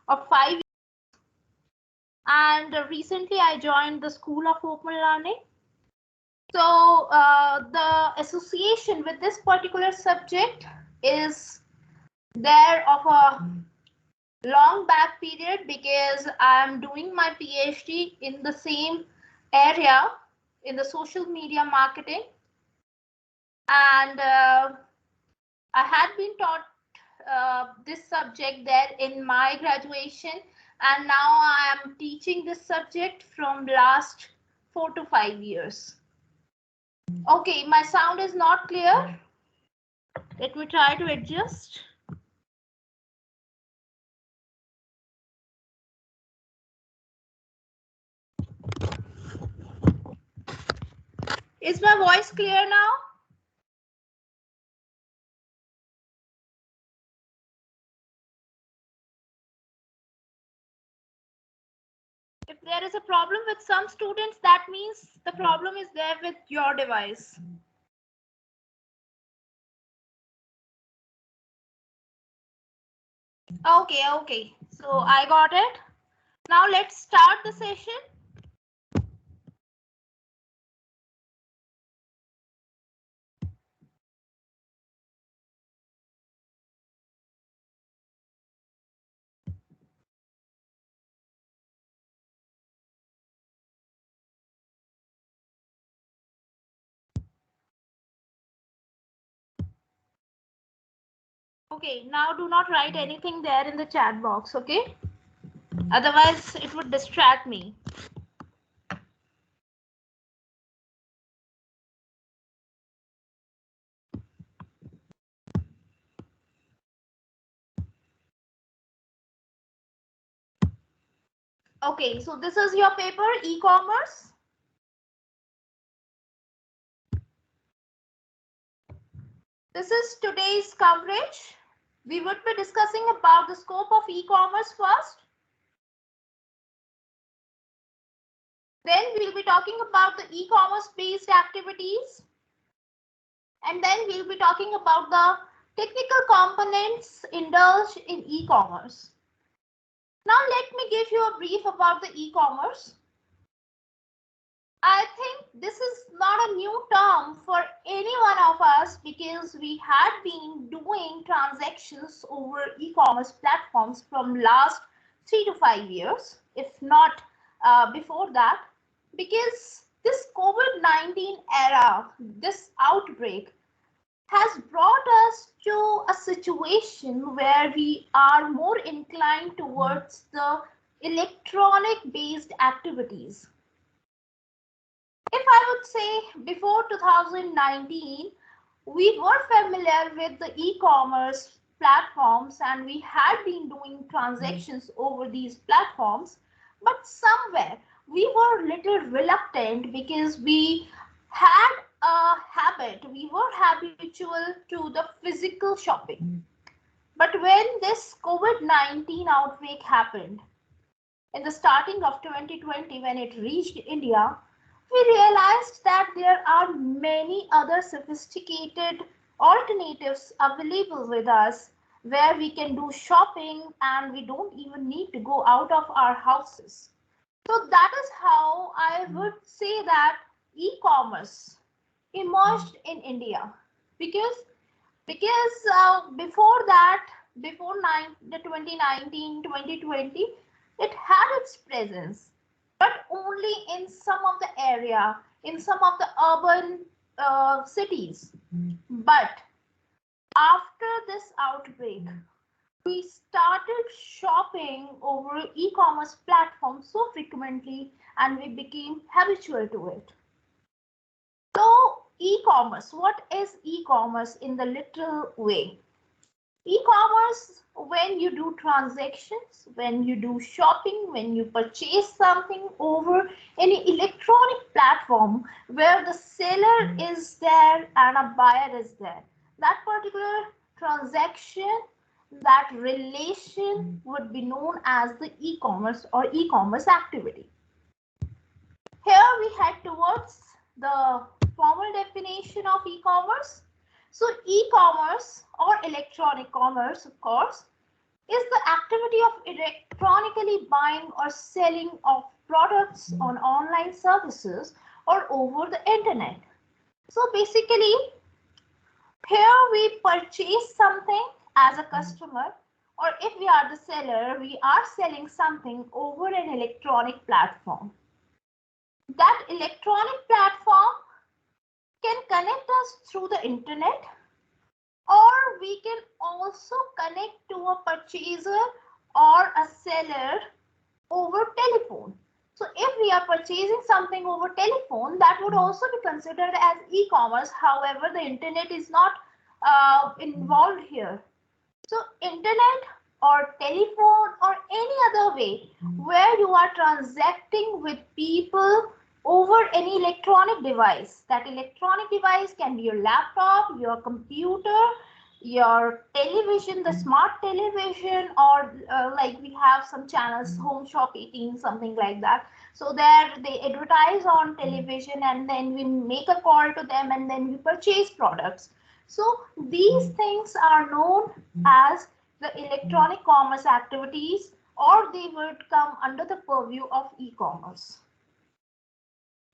of 5 and recently I joined the School of Open Learning. So the association with this particular subject is there of a long back period because I am doing my PhD in the same area in the social media marketing, and I had been taught this subject there in my graduation, and now I am teaching this subject from last 4 to 5 years. Okay, my sound is not clear. Let me try to adjust. Is my voice clear now? If there is a problem with some students, that means the problem is there with your device. Okay. So I got it. Now let's start the session. Okay, now do not write anything there in the chat box, okay? Otherwise, it would distract me. Okay, so this is your paper, e-commerce. This is today's coverage. We would be discussing about the scope of e-commerce first. Then we'll be talking about the e-commerce based activities. And then we'll be talking about the technical components indulged in e-commerce. Now let me give you a brief about the e-commerce. I think this is not a new term for any one of us because we had been doing transactions over e-commerce platforms from last 3 to 5 years, if not before that, because this COVID-19 era, this outbreak has brought us to a situation where we are more inclined towards the electronic based activities. If I would say before 2019, we were familiar with the e-commerce platforms and we had been doing transactions over these platforms, but somewhere we were little reluctant because we had a habit, we were habitual to the physical shopping. But when this COVID-19 outbreak happened in the starting of 2020, when it reached India, we realized that there are many other sophisticated alternatives available with us where we can do shopping and we don't even need to go out of our houses. So that is how I would say that e-commerce emerged in India because before that, before the 2019, 2020, it had its presence, but only in some of the area, in some of the urban cities. But after this outbreak, we started shopping over e-commerce platforms so frequently and we became habitual to it. So e-commerce, what is e-commerce in the literal way? E-commerce, when you do transactions, when you do shopping, when you purchase something over any electronic platform where the seller is there and a buyer is there, that particular transaction, that relation would be known as the e-commerce or e-commerce activity. Here we head towards the formal definition of e-commerce. So e-commerce or electronic commerce, of course, is the activity of electronically buying or selling of products on online services or over the internet. So basically, here we purchase something as a customer, or if we are the seller, we are selling something over an electronic platform. That electronic platform can connect us through the internet, or we can also connect to a purchaser or a seller over telephone. So if we are purchasing something over telephone, that would also be considered as e-commerce. However, the internet is not involved here. So internet or telephone or any other way where you are transacting with people over any electronic device. That electronic device can be your laptop, your computer, your television, the smart television, or like we have some channels, Home Shop 18, something like that. So there they advertise on television, and then we make a call to them, and then we purchase products. So these things are known as the electronic commerce activities, or they would come under the purview of e-commerce.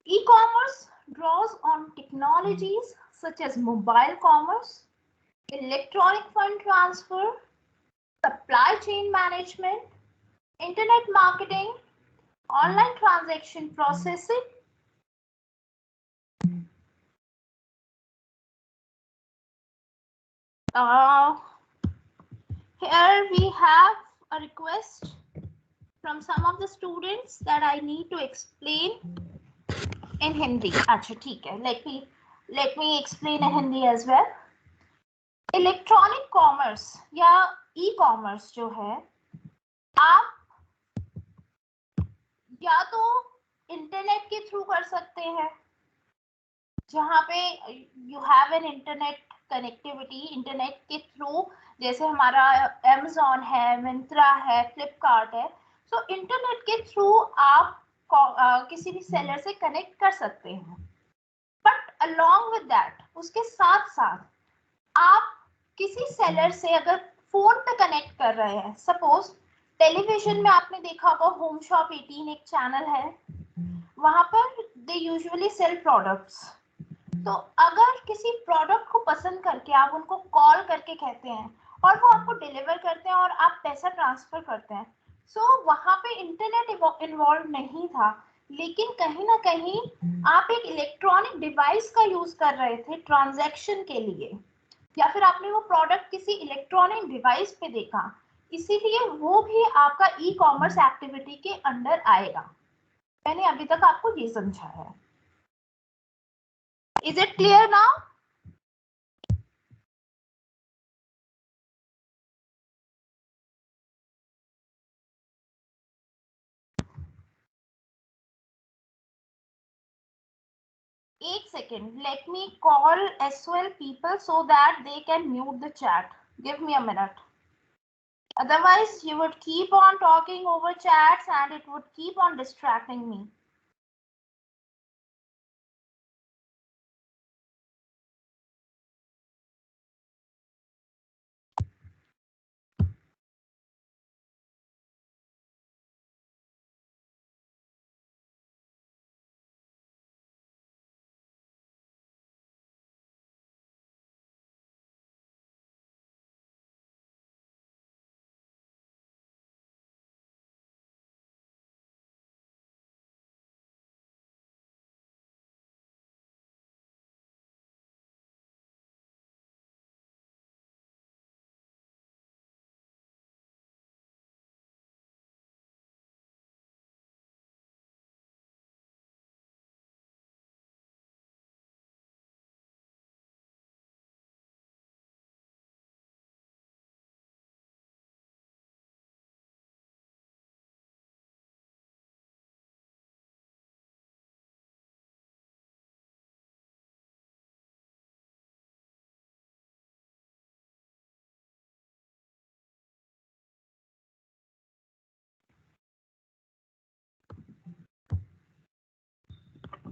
E-commerce draws on technologies such as mobile commerce, electronic fund transfer, supply chain management, internet marketing, online transaction processing. Here we have a request from some of the students that I need to explain in Hindi. अच्छा ठीक है, let me explain in Hindi as well. Electronic commerce या e commerce जो है, आप या तो internet के थ्रू कर सकते हैं, जहां पे you have an internet connectivity, internet के थ्रू, जैसे हमारा Amazon है, मिंत्रा है, फ्लिपकार्ट है. सो इंटरनेट के थ्रू आप किसी भी सेलर से कनेक्ट कर सकते हैं. बट अलॉन्ग विद दैट, उसके साथ साथ आप किसी सेलर से अगर फोन पे कनेक्ट कर रहे हैं, सपोज टेलीविजन में आपने देखा होगा होम शॉप 18 एक चैनल है, वहां पर दे यूजुअली सेल प्रोडक्ट्स. तो अगर किसी प्रोडक्ट को पसंद करके आप उनको कॉल करके कहते हैं और वो आपको डिलीवर करते हैं और आप पैसा ट्रांसफर करते हैं, सो वहां पे इंटरनेट इन्वॉल्व नहीं था, लेकिन कहीं ना कहीं आप एक इलेक्ट्रॉनिक डिवाइस का यूज कर रहे थे ट्रांजैक्शन के लिए, या फिर आपने वो प्रोडक्ट किसी इलेक्ट्रॉनिक डिवाइस पे देखा, इसीलिए वो भी आपका ई कॉमर्स एक्टिविटी के अंडर आएगा. मैंने अभी तक आपको ये समझाया है. Is it clear now? एक second, let me call as well people so that they can mute the chat. Give me a minute. Otherwise, you would keep on talking over chats and it would keep on distracting me.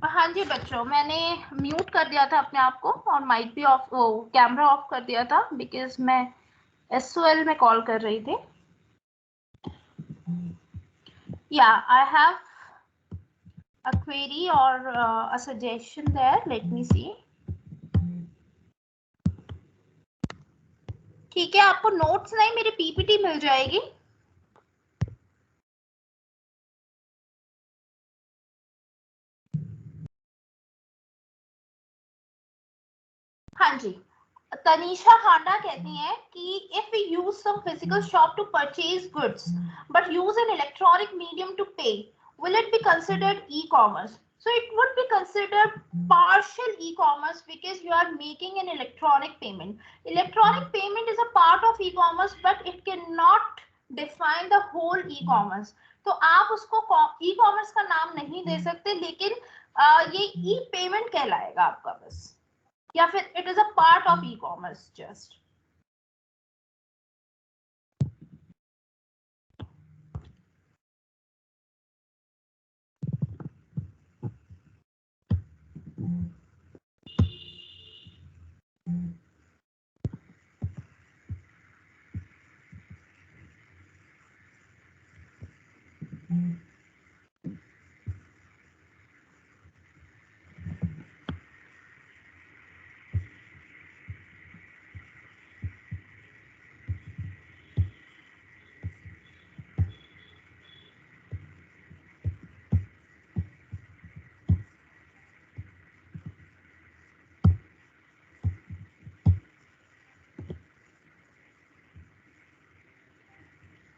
हाँ जी बच्चों, मैंने mute कर दिया था अपने आप को और माइक भी ऑफ, कैमरा ऑफ कर दिया था, बिकॉज मैं SOL में कॉल कर रही थी. Yeah, I have a query or a suggestion there. Let me see. ठीक है, आपको नोट्स नहीं मेरी पीपीटी मिल जाएगी. हाँ जी, तनीषा हांडा कहती हैं कि if we use some physical shop to purchase goods but use an electronic medium to pay, will it be considered e-commerce? So it would be considered partial e-commerce because you are making an electronic payment. Electronic payment is a part of e-commerce but it cannot define the whole e-commerce. तो आप उसको e-commerce का नाम नहीं दे सकते, लेकिन ये e-payment कहलाएगा आपका बस, या फिर it is a part of e commerce just.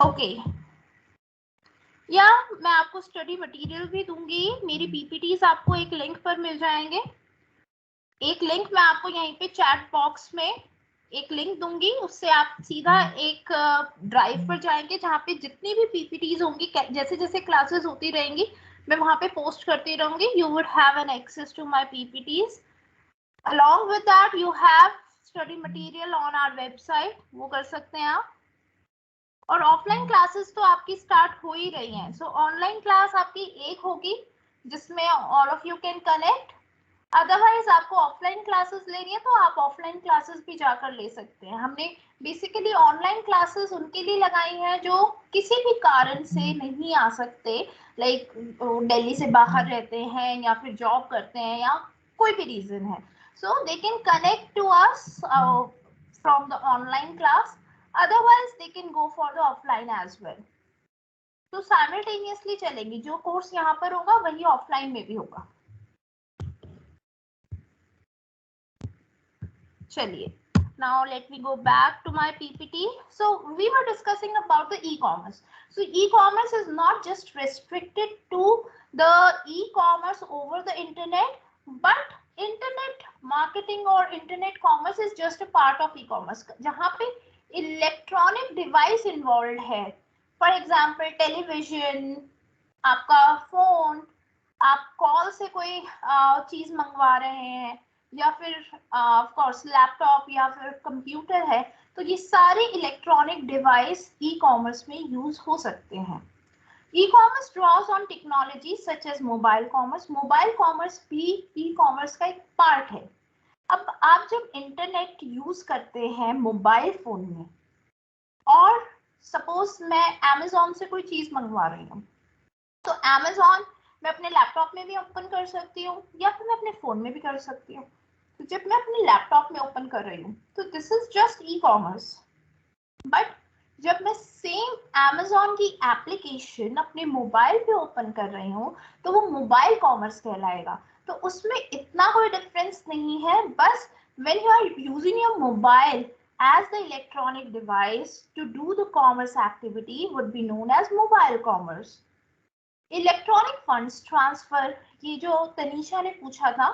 Okay, या मैं आपको स्टडी मटेरियल भी दूंगी. मेरी पीपीटीज आपको एक लिंक पर मिल जाएंगे. एक लिंक मैं आपको यहीं पे चैट बॉक्स में एक लिंक दूंगी, उससे आप सीधा एक ड्राइव पर जाएंगे जहाँ पे जितनी भी पीपीटीज होंगी, जैसे जैसे क्लासेस होती रहेंगी मैं वहां पे पोस्ट करती रहूंगी. You would have an access to my PPTs. along with that you have study material on our website, वो कर सकते हैं आप. और ऑफलाइन क्लासेस तो आपकी स्टार्ट हो ही रही हैं. सो ऑनलाइन क्लास आपकी एक होगी जिसमें all of you can connect. Otherwise आपको ऑफलाइन क्लासेस लेनी है तो आप ऑफलाइन क्लासेस भी जाकर ले सकते हैं. हमने बेसिकली ऑनलाइन क्लासेस उनके लिए लगाई हैं जो किसी भी कारण से नहीं आ सकते, लाइक दिल्ली से बाहर रहते हैं या फिर जॉब करते हैं या कोई भी रीजन है. So they can connect to us from the online class. Otherwise they can go for the offline as well. तो simultaneously चलेंगी. जो कोर्स यहाँ पर होगा वही ऑफलाइन में भी होगा. चलिए, now let me go back to my PPT. So we were discussing about the e-commerce. So e-commerce is not just restricted to the e-commerce over the internet, but internet marketing or internet commerce is just a part of e-commerce. जहाँ पे electronic device involve है, for example television, आपका phone, आप call से कोई चीज मंगवा रहे हैं, या फिर ऑफ कोर्स लैपटॉप या फिर कंप्यूटर है, तो ये सारे इलेक्ट्रॉनिक डिवाइस ई कॉमर्स में यूज हो सकते हैं. E-commerce draws on technology such as mobile commerce. Mobile commerce भी ई-कॉमर्स का एक पार्ट है. अब आप जब इंटरनेट यूज करते हैं मोबाइल फोन में, और सपोज मैं अमेज़न से कोई चीज मंगवा रही हूँ, तो अमेज़न मैं अपने लैपटॉप में भी ओपन कर सकती हूँ या फिर मैं अपने फोन में भी कर सकती हूँ. तो जब मैं अपने लैपटॉप में ओपन कर रही हूँ तो this is just e commerce. But जब मैं सेम अमेज़न की एप्लीकेशन अपने मोबाइल पे ओपन कर रही हूँ तो वो मोबाइल कॉमर्स कहलाएगा. तो उसमें इतना कोई डिफरेंस नहीं है. बस when you are using your mobile as the electronic device to do the commerce activity would be known as mobile commerce. Electronic funds transfer, ये जो तनीषा ने पूछा था,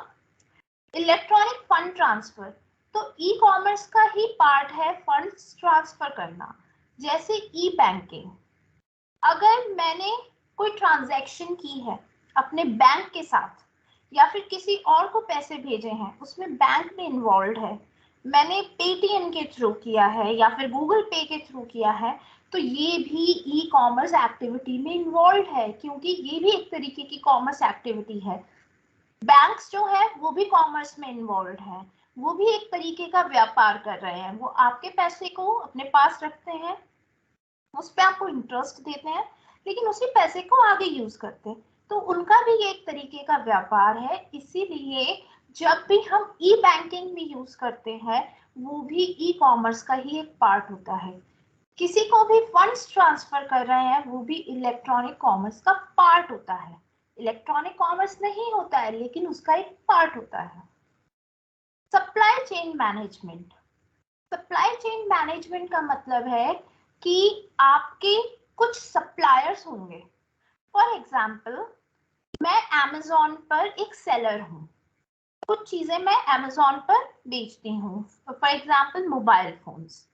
इलेक्ट्रॉनिक फंड ट्रांसफर तो ई कॉमर्स का ही पार्ट है फंड्स ट्रांसफर करना. जैसे ई बैंकिंग, अगर मैंने कोई ट्रांजैक्शन की है अपने बैंक के साथ या फिर किसी और को पैसे भेजे हैं, उसमें बैंक में इन्वॉल्व है, मैंने पेटीएम के थ्रू किया है या फिर गूगल पे के थ्रू किया है, तो ये भी ई कॉमर्स एक्टिविटी में इन्वॉल्व है, क्योंकि ये भी एक तरीके की कॉमर्स एक्टिविटी है. बैंक्स जो है वो भी कॉमर्स में इन्वॉल्व है, वो भी एक तरीके का व्यापार कर रहे हैं. वो आपके पैसे को अपने पास रखते हैं, उस पर आपको इंटरेस्ट देते हैं, लेकिन उसी पैसे को आगे यूज करते हैं। तो उनका भी एक तरीके का व्यापार है। इसीलिए जब भी हम ई बैंकिंग भी यूज करते हैं, वो भी ई कॉमर्स का ही एक पार्ट होता है। किसी को भी फंड्स ट्रांसफर कर रहे हैं, वो भी इलेक्ट्रॉनिक कॉमर्स का पार्ट होता है। इलेक्ट्रॉनिक कॉमर्स नहीं होता है, लेकिन उसका एक पार्ट होता है। Supply chain management. Supply chain management का मतलब है कि आपके कुछ सप्लायर्स होंगे। फॉर एग्जाम्पल, मैं Amazon पर एक सेलर हूँ, कुछ चीजें मैं Amazon पर बेचती हूँ। For example mobile phones.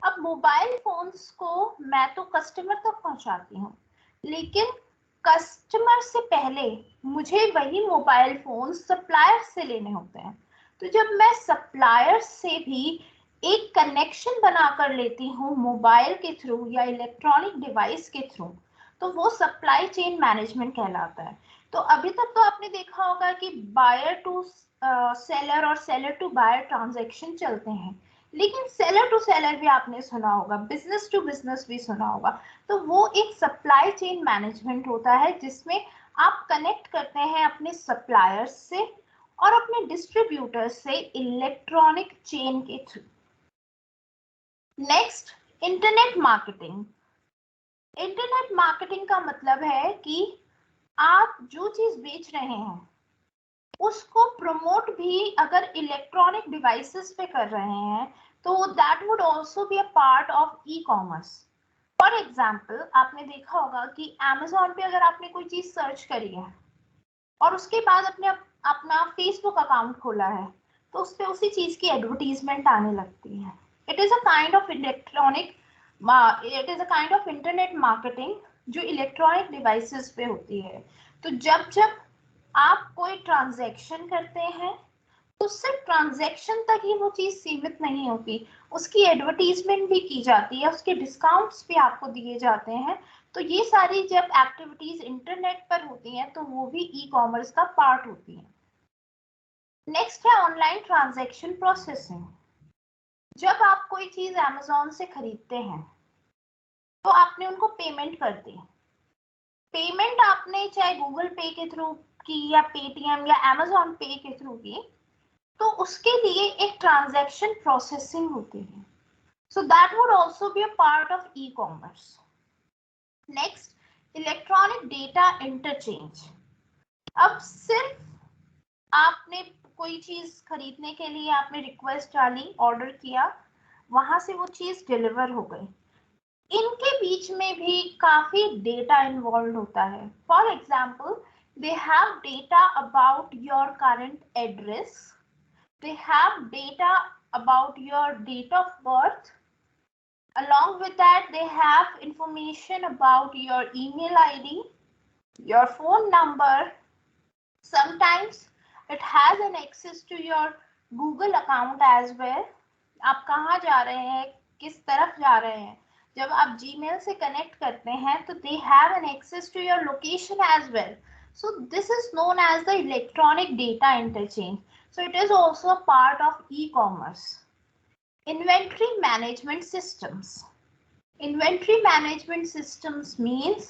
अब मोबाइल फोन्स को मैं तो कस्टमर तक पहुंचाती हूँ, लेकिन कस्टमर से पहले मुझे वही मोबाइल फोन सप्लायर से लेने होते हैं। तो जब मैं सप्लायर से भी एक कनेक्शन बनाकर लेती हूँ मोबाइल के थ्रू या इलेक्ट्रॉनिक डिवाइस के थ्रू, तो वो सप्लाई चेन मैनेजमेंट कहलाता है। तो अभी तक तो आपने देखा होगा कि बायर टू सेलर और सेलर टू बायर ट्रांजैक्शन चलते हैं, लेकिन सेलर टू सेलर भी आपने सुना होगा, बिजनेस टू बिजनेस भी सुना होगा। तो वो एक सप्लाई चेन मैनेजमेंट होता है, जिसमें आप कनेक्ट करते हैं अपने सप्लायर्स से और अपने डिस्ट्रीब्यूटर्स से इलेक्ट्रॉनिक चेन के through. Next, internet marketing. Internet marketing का मतलब है कि आप जो चीज बेच रहे हैं उसको प्रमोट भी अगर इलेक्ट्रॉनिक डिवाइसेस पे कर रहे हैं, तो that would also be a part of e commerce. For example, आपने देखा होगा कि Amazon पे अगर आपने कोई चीज सर्च करी है और उसके बाद अपना फेसबुक अकाउंट खोला है, तो उस पे उसी चीज की एडवर्टीजमेंट आने लगती है। It is a kind of internet marketing जो इलेक्ट्रॉनिक डिवाइसेस पे होती है। तो जब जब आप कोई ट्रांजैक्शन करते हैं, तो सिर्फ ट्रांजैक्शन तक ही वो चीज सीमित नहीं होती, उसकी एडवर्टीजमेंट भी की जाती है, उसके डिस्काउंट्स भी आपको दिए जाते हैं। तो ये सारी जब एक्टिविटीज इंटरनेट पर होती हैं, तो वो भी ई कॉमर्स का पार्ट होती है। नेक्स्ट है ऑनलाइन ट्रांजैक्शन प्रोसेसिंग। जब आप कोई चीज Amazon से खरीदते हैं, तो आपने उनको पेमेंट कर दी। पेमेंट आपने चाहे गूगल पे के थ्रू की या पेटीएम या Amazon पे के थ्रू की, तो उसके लिए एक ट्रांजैक्शन प्रोसेसिंग होती है। So that would also be a part of e commerce. Next, electronic data interchange. अब सिर्फ आपने कोई चीज खरीदने के लिए आपने रिक्वेस्ट डाली, ऑर्डर किया, वहां से वो चीज डिलीवर हो गई, इनके बीच में भी काफी डेटा इन्वॉल्व होता है। For example, they have data about your current address, they have data about your date of birth. Along with that, they have information about your email ID, your phone number. Sometimes it has an access to your Google account as well. आप कहाँ जा रहे हैं, किस तरफ जा रहे हैं, जब आप Gmail से कनेक्ट करते हैं, तो they have an access to your location as well. So this is known as the electronic data interchange. So it is also a part of e-commerce. Inventory management systems. Inventory management systems means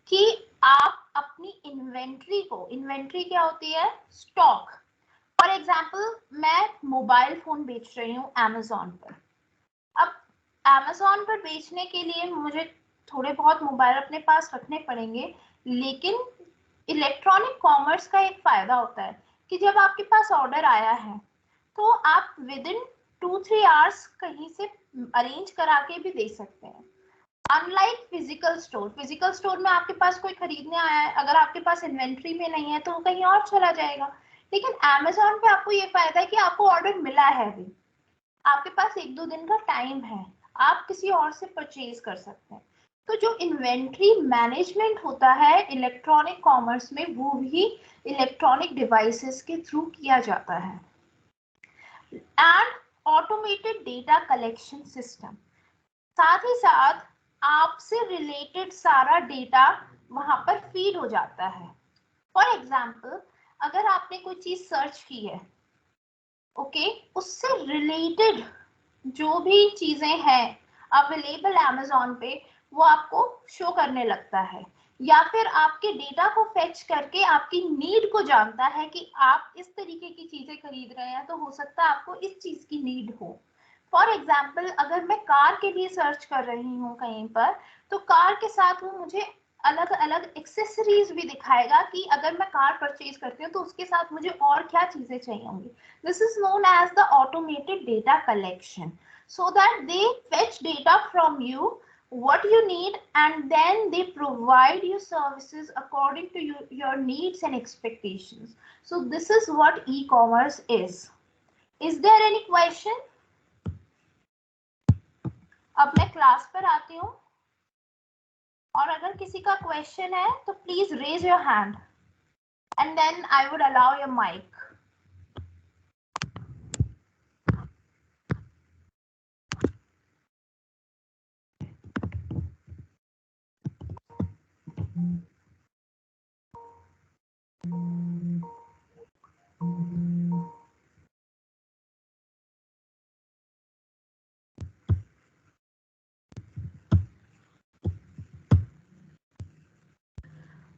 कि आप अपनी inventory को, inventory क्या होती है, stock. For example, मैं mobile phone बेच रही हूँ Amazon पर। अब Amazon पर बेचने के लिए मुझे थोड़े बहुत मोबाइल अपने पास रखने पड़ेंगे, लेकिन इलेक्ट्रॉनिक कॉमर्स का एक फायदा होता है कि जब आपके पास ऑर्डर आया है, तो आप विद इन 2-3 आवर्स कहीं से अरेंज करा के भी दे सकते हैं। अनलाइक फिजिकल स्टोर में आपके पास कोई खरीदने आया है, अगर आपके पास इन्वेंट्री में नहीं है तो वो कहीं और चला जाएगा। लेकिन Amazon पे आपको ये फायदा है कि आपको ऑर्डर मिला है भी, आपके पास 1-2 दिन का टाइम है, आप किसी और से परचेज कर सकते हैं। तो जो इन्वेंट्री मैनेजमेंट होता है इलेक्ट्रॉनिक कॉमर्स में, वो भी इलेक्ट्रॉनिक डिवाइसेस के थ्रू किया जाता है। And automated data collection system, साथ ही साथ आपसे रिलेटेड सारा डेटा वहां पर फीड हो जाता है। फॉर एग्जाम्पल, अगर आपने कोई चीज सर्च की है, ओके, उससे रिलेटेड जो भी चीजें हैं अवेलेबल Amazon पे, वो आपको शो करने लगता है, या फिर आपके डेटा को फेच करके आपकी नीड को जानता है कि आप इस तरीके की चीजें खरीद रहे हैं, तो हो सकता है आपको इस चीज की नीड हो। फॉर एग्जाम्पल, अगर मैं कार के लिए सर्च कर रही हूँ कहीं पर, तो कार के साथ वो मुझे अलग अलग एक्सेसरीज भी दिखाएगा कि अगर मैं कार परचेज करती हूँ तो उसके साथ मुझे और क्या चीजें चाहिए होंगी। This is known as the automated data collection, so that they fetch data from you what you need, and then they provide you services according to your needs and expectations. So this is what e-commerce is. Is there any question? अब मैं class पर आती हूँ, और अगर किसी का question है तो please raise your hand and then I would allow your mic.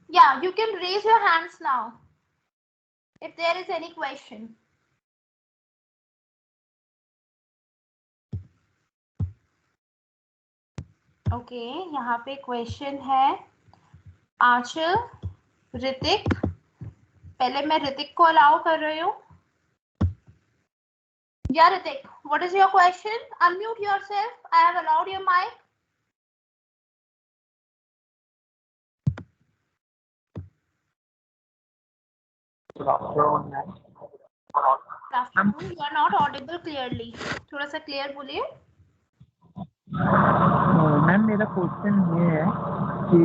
Yeah, you can raise your hands now if there is any question. Okay, यहाँ पे क्वेश्चन है आंचल, ऋतिक। पहले मैं ऋतिक को अलाउ कर रही हूँ। Yeah, Ritik, what is your question? Unmute yourself. I have allowed your mic. Good afternoon. You are not audible clearly. थोड़ा सा क्लियर बोलिए। मैम मेरा क्वेश्चन ये है कि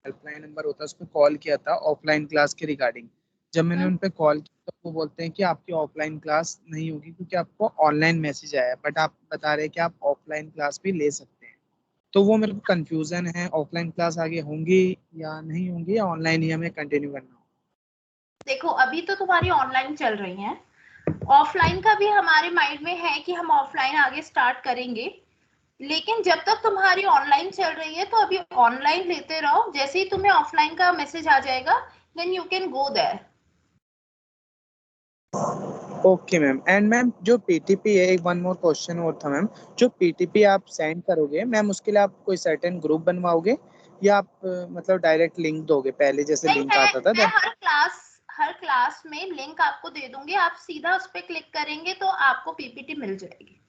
हेल्पलाइन नंबर होता है, उस पर कॉल किया था ऑफलाइन क्लास के रिगार्डिंग। जब मैंने उन पर कॉल किया तो वो बोलते हैं कि आपकी ऑफलाइन क्लास नहीं होगी क्योंकि आपको ऑनलाइन मैसेज आया है, बट आप बता रहे हैं कि आप ऑफलाइन क्लास भी ले सकते हैं। तो वो मेरे को कंफ्यूजन है, ऑफलाइन क्लास आगे होंगी या नहीं होंगी, या ऑनलाइन ही हमें कंटिन्यू करना होगा? देखो, अभी तो तुम्हारी ऑनलाइन चल रही हैं, ऑफलाइन का भी हमारे माइंड में है कि हम ऑफलाइन आगे स्टार्ट करेंगे, लेकिन जब तक तुम्हारी ऑनलाइन चल रही है तो अभी ऑनलाइन लेते रहो। जैसे ही तुम्हें ऑफलाइन का मैसेज आ जाएगा, then you can go there. Okay ma'am. And ma'am जो पीटीपी है, एक वन मोर क्वेश्चन और था मैम, जो पीटीपी आप सेंड करोगे मैम, उसके लिए आप कोई सर्टेन ग्रुप बनवाओगे या आप मतलब डायरेक्ट लिंक दोगे? पहले जैसे नहीं, लिंक आता था मैं हर क्लास में लिंक आपको दे दूंगी, आप सीधा उस पर क्लिक करेंगे तो आपको पीपीटी मिल जाएगी।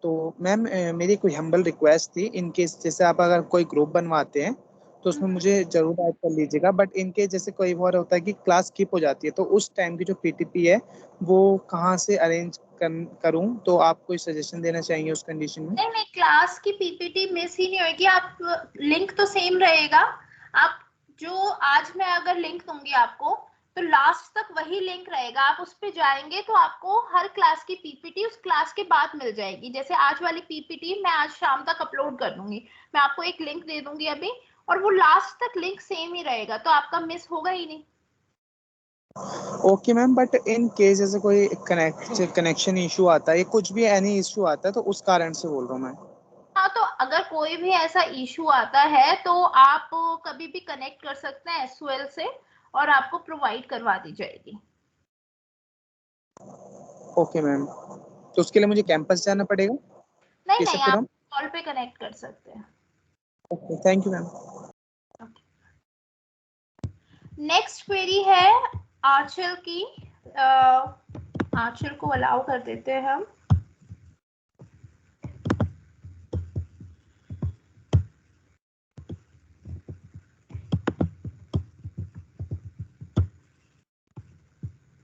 तो मैम मेरी कोई हम्बल रिक्वेस्ट थी, इन केस जैसे आप अगर कोई ग्रुप बनवाते हैं तो उसमें मुझे जरूर ऐड कर लीजिएगा, बट इन केस जैसे कोई बार होता है कि क्लास स्किप हो जाती है, तो उस टाइम की जो पीटीपी है वो कहाँ से अरेंज करूं? तो आप कोई सजेशन देना चाहेंगे उस कंडीशन में? नहीं नहीं, क्लास की पीपीटी मिस ही नहीं होगी। आप लिंक तो सेम रहेगा। आप जो आज मैं अगर लिंक दूंगी आपको, तो लास्ट तक वही लिंक रहेगा। आप उस पर जाएंगे तो आपको हर क्लास की पीपीटी उस क्लास के बाद मिल जाएगी। जैसे आज वाली पीपीटी मैं आज शाम तक अपलोड कर दूंगी, मैं आपको एक लिंक दे दूंगी अभी, और वो लास्ट तक लिंक सेम ही रहेगा, तो आपका मिस होगा ही नहीं। Okay ma'am, but in case जैसे कोई कनेक्शन इशू आता है या कुछ भी एनी इशू आता है, तो उस कारण से बोल रहा हूँ मैं। हाँ, तो अगर कोई भी ऐसा इशू आता है तो आप कभी भी कनेक्ट कर सकते हैं एसओएल से, और आपको प्रोवाइड करवा दी जाएगी। ओके मैम, तो उसके लिए मुझे कैंपस जाना पड़ेगा? नहीं कैसे नहीं, आप पूरा? कॉल पे कनेक्ट कर सकते हैं। Okay, thank you ma'am. Next query है आंचल की। आंचल को अलाउ कर देते हैं हम।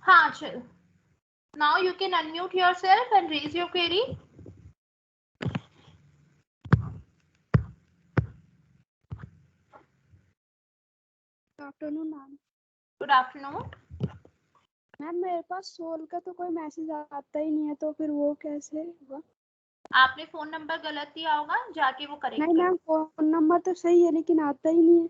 हाँ आंचल, now you can unmute yourself and raise your query. Afternoon ma'am. Good afternoon. Ma'am मेरे पास सोल का तो कोई मैसेज आता ही नहीं है, तो फिर वो कैसे होगा? आपने फोन नंबर गलत दिया होगा, जाके वो करेक्ट नहीं करो। मैम, फोन नंबर तो सही है लेकिन आता ही नहीं है।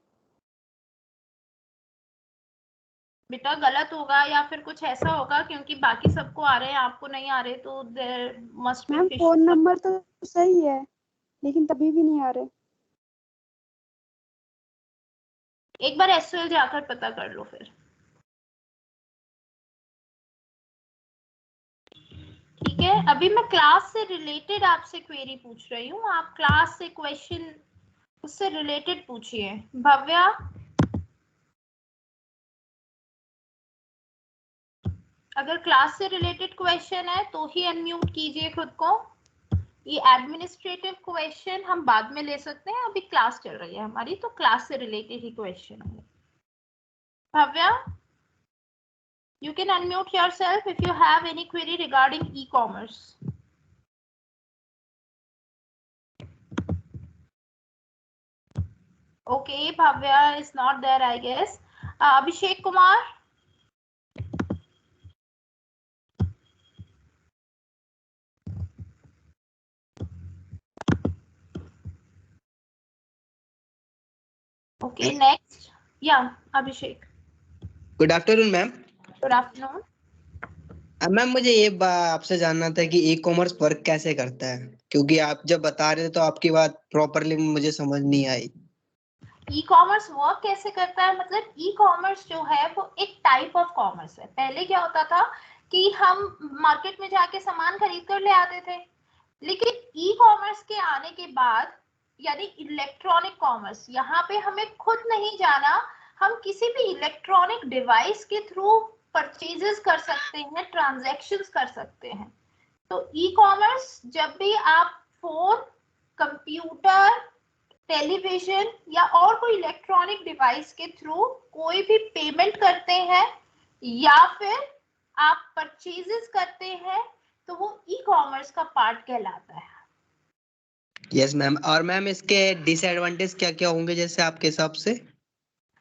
बेटा गलत होगा या फिर कुछ ऐसा होगा, क्योंकि बाकी सबको आ रहे हैं आपको नहीं आ रहे, तो there must be ma'am phone number तो सही है लेकिन तभी भी नहीं आ रहे। एक बार एसएल जाकर पता कर लो फिर। ठीक है, अभी मैं क्लास से रिलेटेड आपसे क्वेरी पूछ रही हूँ, आप क्लास से क्वेश्चन उससे रिलेटेड पूछिए। भव्या, अगर क्लास से रिलेटेड क्वेश्चन है तो ही अनम्यूट कीजिए खुद को। ये एडमिनिस्ट्रेटिव क्वेश्चन हम बाद में ले सकते हैं, अभी क्लास चल रही है हमारी, तो क्लास से रिलेटेड ही क्वेश्चन है। Bhavya, you can unmute yourself if you have any query regarding e-commerce. Okay, Bhavya is not there, I guess. Abhishek Kumar. Okay, next. Yeah, Abhishek. Good afternoon ma'am. Good afternoon. Ma'am मुझे ये आपसे जानना था कि e commerce work कैसे करता है, क्योंकि आप जब बता रहे थे तो आपकी बात प्रॉपरली मुझे समझ नहीं आई। ई कॉमर्स वर्क कैसे करता है मतलब, ई कॉमर्स जो है वो एक टाइप ऑफ कॉमर्स है। पहले क्या होता था कि हम मार्केट में जाके सामान खरीद कर ले आते थे, लेकिन ई कॉमर्स के आने के बाद यानी इलेक्ट्रॉनिक कॉमर्स, यहाँ पे हमें खुद नहीं जाना, हम किसी भी इलेक्ट्रॉनिक डिवाइस के थ्रू परचेजेस कर सकते हैं, ट्रांजैक्शंस कर सकते हैं। तो ई कॉमर्स जब भी आप फोन, कंप्यूटर, टेलीविजन या और कोई इलेक्ट्रॉनिक डिवाइस के थ्रू कोई भी पेमेंट करते हैं या फिर आप परचेजेस करते हैं तो वो ई कॉमर्स का पार्ट कहलाता है। Yes ma'am. और मैम इसके डिसएडवांटेज क्या क्या होंगे जैसे आपके हिसाब से?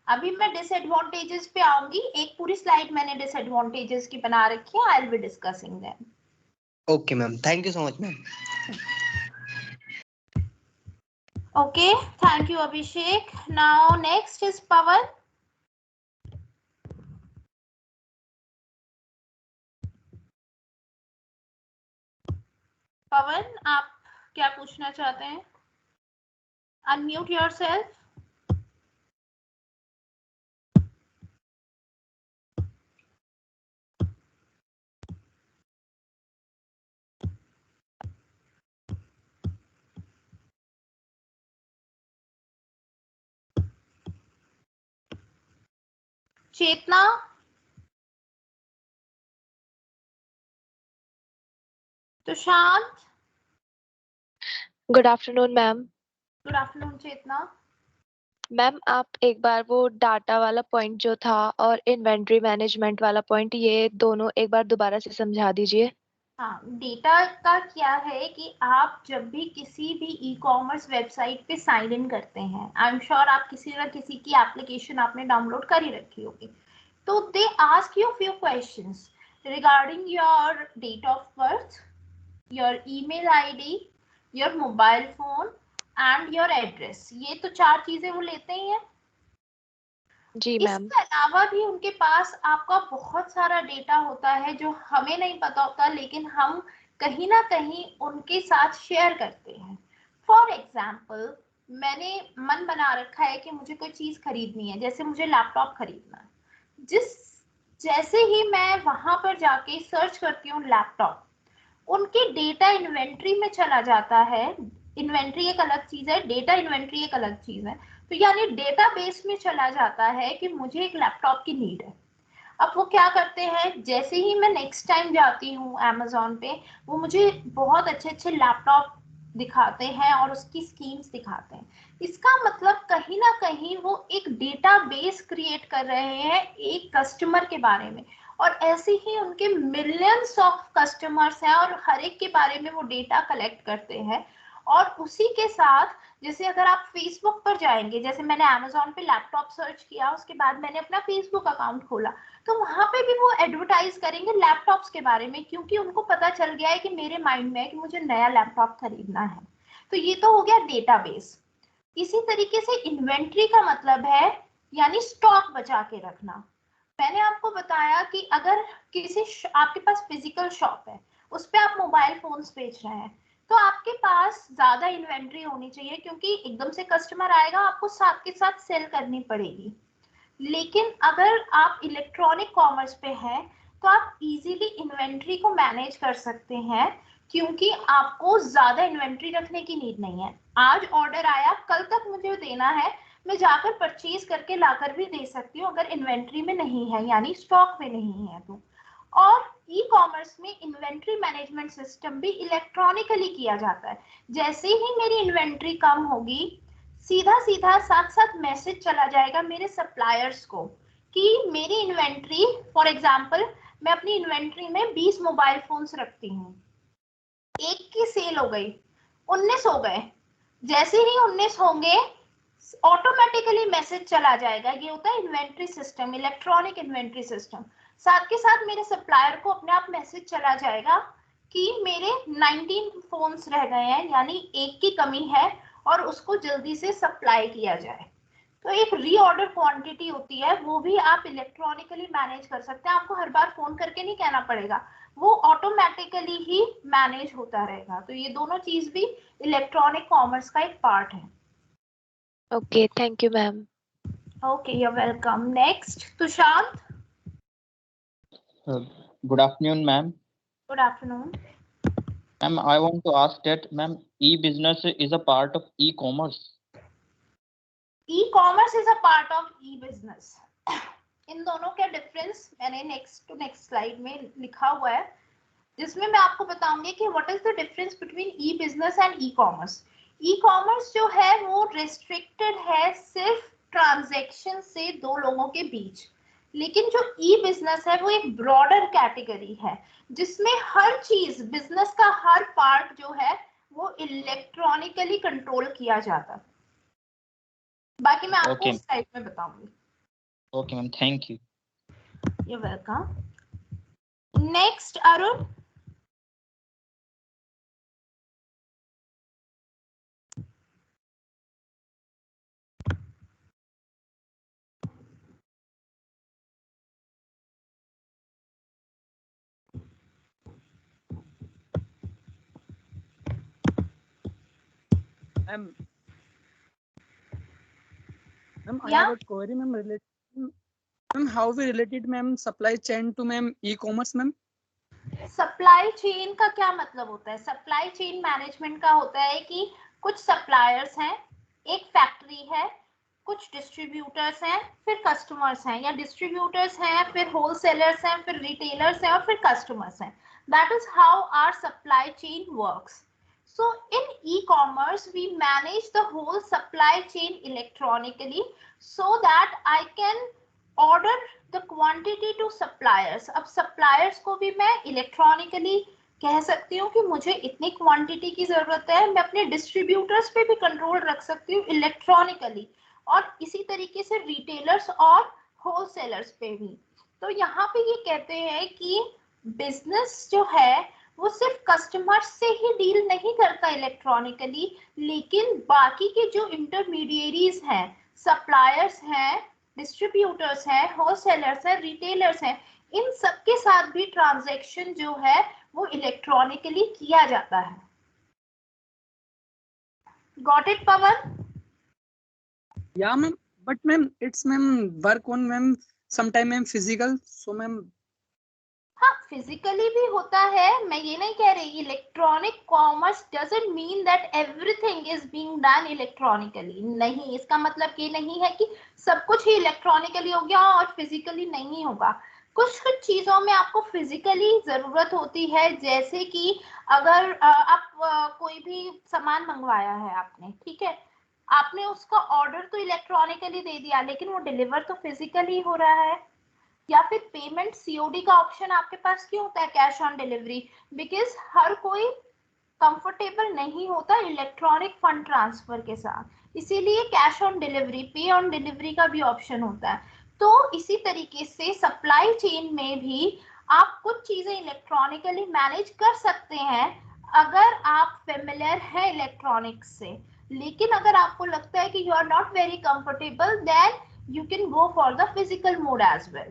अभी मैं डिसएडवांटेजेस पे आऊंगी, एक पूरी स्लाइड मैंने डिसएडवांटेजेस की बना रखी है, I will be discussing them. Okay ma'am, thank you so much ma'am. Okay, thank you Abhishek. Now next is Pawan. Pawan, आप क्या पूछना चाहते हैं? Unmute yourself. Chetna, Tushant. Good afternoon ma'am. Good afternoon Chetna. Ma'am आप एक बार वो डाटा वाला पॉइंट जो था और इन्वेंट्री मैनेजमेंट वाला पॉइंट, ये दोनों एक बार दोबारा से समझा दीजिए। हाँ, डेटा का क्या है कि आप जब भी किसी भी ई कॉमर्स वेबसाइट पे साइन इन करते हैं, आई एम श्योर आप किसी न किसी की एप्लीकेशन आपने डाउनलोड कर ही रखी होगी, तो they ask you few questions regarding your date of birth, your email ID, your mobile phone and your address. ये तो चार चीजें वो लेते ही हैं। जी मैम। इसके अलावा भी उनके पास आपका बहुत सारा डेटा होता है जो हमें नहीं पता होता, लेकिन हम कहीं ना कहीं उनके साथ शेयर करते हैं। फॉर एग्जाम्पल, मैंने मन बना रखा है कि मुझे कोई चीज खरीदनी है, जैसे मुझे लैपटॉप खरीदना है। जैसे ही मैं वहां पर जाके सर्च करती हूँ लैपटॉप, उनके डेटा इन्वेंट्री में चला जाता है। इन्वेंट्री एक अलग चीज है, डेटा इन्वेंट्री एक अलग चीज है। तो यानी डेटाबेस में चला जाता है कि मुझे एक लैपटॉप की नीड है। अब वो क्या करते हैं, जैसे ही मैं नेक्स्ट टाइम जाती हूँ अमेजोन पे, वो मुझे बहुत अच्छे अच्छे लैपटॉप दिखाते हैं और उसकी स्कीम्स दिखाते हैं। इसका मतलब कहीं ना कहीं वो एक डेटाबेस क्रिएट कर रहे हैं एक कस्टमर के बारे में, और ऐसे ही उनके मिलियंस ऑफ कस्टमर्स हैं और हर एक के बारे में वो डेटा कलेक्ट करते हैं। और उसी के साथ, जैसे अगर आप फेसबुक पर जाएंगे, जैसे मैंने अमेजोन पे लैपटॉप सर्च किया, उसके बाद मैंने अपना फेसबुक अकाउंट खोला, तो वहां पे भी वो एडवर्टाइज करेंगे लैपटॉप्स के बारे में, क्योंकि उनको पता चल गया है कि मेरे माइंड में है कि मुझे नया लैपटॉप खरीदना है। तो ये तो हो गया डेटाबेस। इसी तरीके से इन्वेंट्री का मतलब है यानी स्टॉक बचा के रखना। मैंने आपको बताया कि अगर आपके पास फिजिकल शॉप है, उस पे आप मोबाइल फोन्स बेच रहे हैं, तो आपके पास ज्यादा इन्वेंट्री होनी चाहिए, क्योंकि एकदम से कस्टमर आएगा, आपको साथ के साथ सेल करनी पड़ेगी। लेकिन अगर आप इलेक्ट्रॉनिक कॉमर्स पे हैं, तो आप इजीली इन्वेंट्री को मैनेज कर सकते हैं, क्योंकि आपको ज्यादा इन्वेंट्री रखने की नीड नहीं है। आज ऑर्डर आया, कल तक मुझे देना है, मैं जाकर परचेज करके लाकर भी दे सकती हूँ, अगर इन्वेंट्री में नहीं है, यानी स्टॉक में नहीं है तो। और ई कॉमर्स में इन्वेंट्री मैनेजमेंट सिस्टम भी इलेक्ट्रॉनिकली किया जाता है। जैसे ही मेरी इन्वेंट्री कम होगी, सीधा सीधा साथ साथ मैसेज चला जाएगा मेरे सप्लायर्स को कि मेरी इन्वेंट्री, फॉर एग्जांपल मैं अपनी इन्वेंट्री में 20 मोबाइल फोन्स रखती हूँ, एक की सेल हो गई, 19 हो गए। जैसे ही 19 होंगे, ऑटोमेटिकली मैसेज चला जाएगा। ये होता है inventory system, electronic inventory system. साथ के साथ मेरे सप्लायर को अपने आप मैसेज चला जाएगा कि मेरे 19 फोन्स रह गए हैं, यानी एक की कमी है, और उसको जल्दी से सप्लाई किया जाए। तो एक रीऑर्डर क्वांटिटी होती है, वो भी आप इलेक्ट्रॉनिकली मैनेज कर सकते हैं। आपको हर बार फोन करके नहीं कहना पड़ेगा, वो ऑटोमेटिकली ही मैनेज होता रहेगा। तो ये दोनों चीज भी इलेक्ट्रॉनिक कॉमर्स का एक पार्ट है। Okay, thank you ma'am. Okay, you're welcome. Next, Tushant. Good afternoon, ma'am. Good afternoon. Ma'am, I want to ask that, ma'am, e-business is a part of e-commerce. E-commerce is a part of e-business. इन दोनों का difference मैंने next to next slide में लिखा हुआ है, जिसमें मैं आपको बताऊंगी कि what is the difference between e-business and e-commerce. E-commerce जो है वो रिस्ट्रिक्टेड है सिर्फ ट्रांजैक्शन से दो लोगों के बीच, लेकिन जो ई-बिजनेस है वो एक ब्रॉडर कैटेगरी है, जिसमें हर चीज, बिजनेस का हर पार्ट जो है वो इलेक्ट्रॉनिकली कंट्रोल किया जाता है। बाकी मैं आपको Okay. उस स्लाइड में बताऊंगी। Okay, ma'am. Thank you. You're welcome. Next, Arun. Ma'am, I Yeah. have a query, ma'am. Ma'am, how we related, ma'am, supply chain to ma'am e-commerce, ma'am? Supply chain का क्या मतलब होता है? सप्लाई चेन मैनेजमेंट का होता है कि कुछ सप्लायर्स हैं, एक फैक्ट्री है, कुछ डिस्ट्रीब्यूटर्स हैं, फिर कस्टमर्स हैं, या डिस्ट्रीब्यूटर्स हैं, फिर होलसेलर्स हैं, फिर रिटेलर्स हैं, और फिर कस्टमर्स हैं। That is how our supply chain works. So in e-commerce we manage the whole supply chain electronically, so that I can order the quantity to suppliers. अब suppliers को भी मैं electronically कह सकती हूँ कि मुझे इतनी क्वांटिटी की जरूरत है। मैं अपने डिस्ट्रीब्यूटर्स पे भी कंट्रोल रख सकती हूँ इलेक्ट्रॉनिकली, और इसी तरीके से रिटेलर्स और होलसेलर्स पे भी। तो यहाँ पे ये कहते हैं कि बिजनेस जो है वो सिर्फ कस्टमर से ही डील नहीं करता इलेक्ट्रॉनिकली, लेकिन बाकी के जो इंटरमीडिएरीज हैं, सप्लायर्स हैं, डिस्ट्रीब्यूटर्स हैं, होलसेलर्स हैं, रिटेलर्स हैं, इन सबके साथ भी ट्रांजैक्शन जो है वो इलेक्ट्रॉनिकली किया जाता है। Got it Pawan? Yeah, ma'am. But ma'am, it's ma'am work on ma'am sometime ma'am physical. So ma'am. हाँ, फिजिकली भी होता है, मैं ये नहीं कह रही। Electronic commerce doesn't mean that everything is being done electronically. नहीं, इसका मतलब ये नहीं है कि सब कुछ ही इलेक्ट्रॉनिकली हो गया और फिजिकली नहीं होगा। कुछ कुछ चीजों में आपको फिजिकली जरूरत होती है, जैसे कि अगर आप कोई भी सामान मंगवाया है आपने, ठीक है, आपने उसका ऑर्डर तो इलेक्ट्रॉनिकली दे दिया, लेकिन वो डिलीवर तो फिजिकली हो रहा है। या फिर पेमेंट सीओडी का ऑप्शन आपके पास क्यों होता है, कैश ऑन डिलीवरी? बिकॉज हर कोई कंफर्टेबल नहीं होता इलेक्ट्रॉनिक फंड ट्रांसफर के साथ, इसीलिए कैश ऑन डिलीवरी, पे ऑन डिलीवरी का भी ऑप्शन होता है। तो इसी तरीके से सप्लाई चेन में भी आप कुछ चीजें इलेक्ट्रॉनिकली मैनेज कर सकते हैं अगर आप फेमिलियर हैं इलेक्ट्रॉनिक्स से। लेकिन अगर आपको लगता है कि you are not very comfortable, then you can go for the physical mode as well.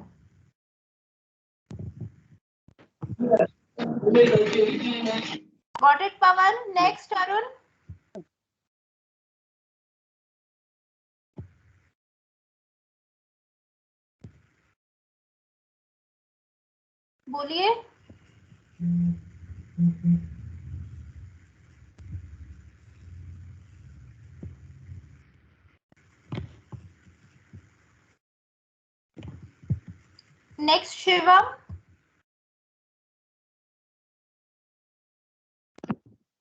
Got it, Pawan? Next, Arun. बोलिए। Next, Shivam.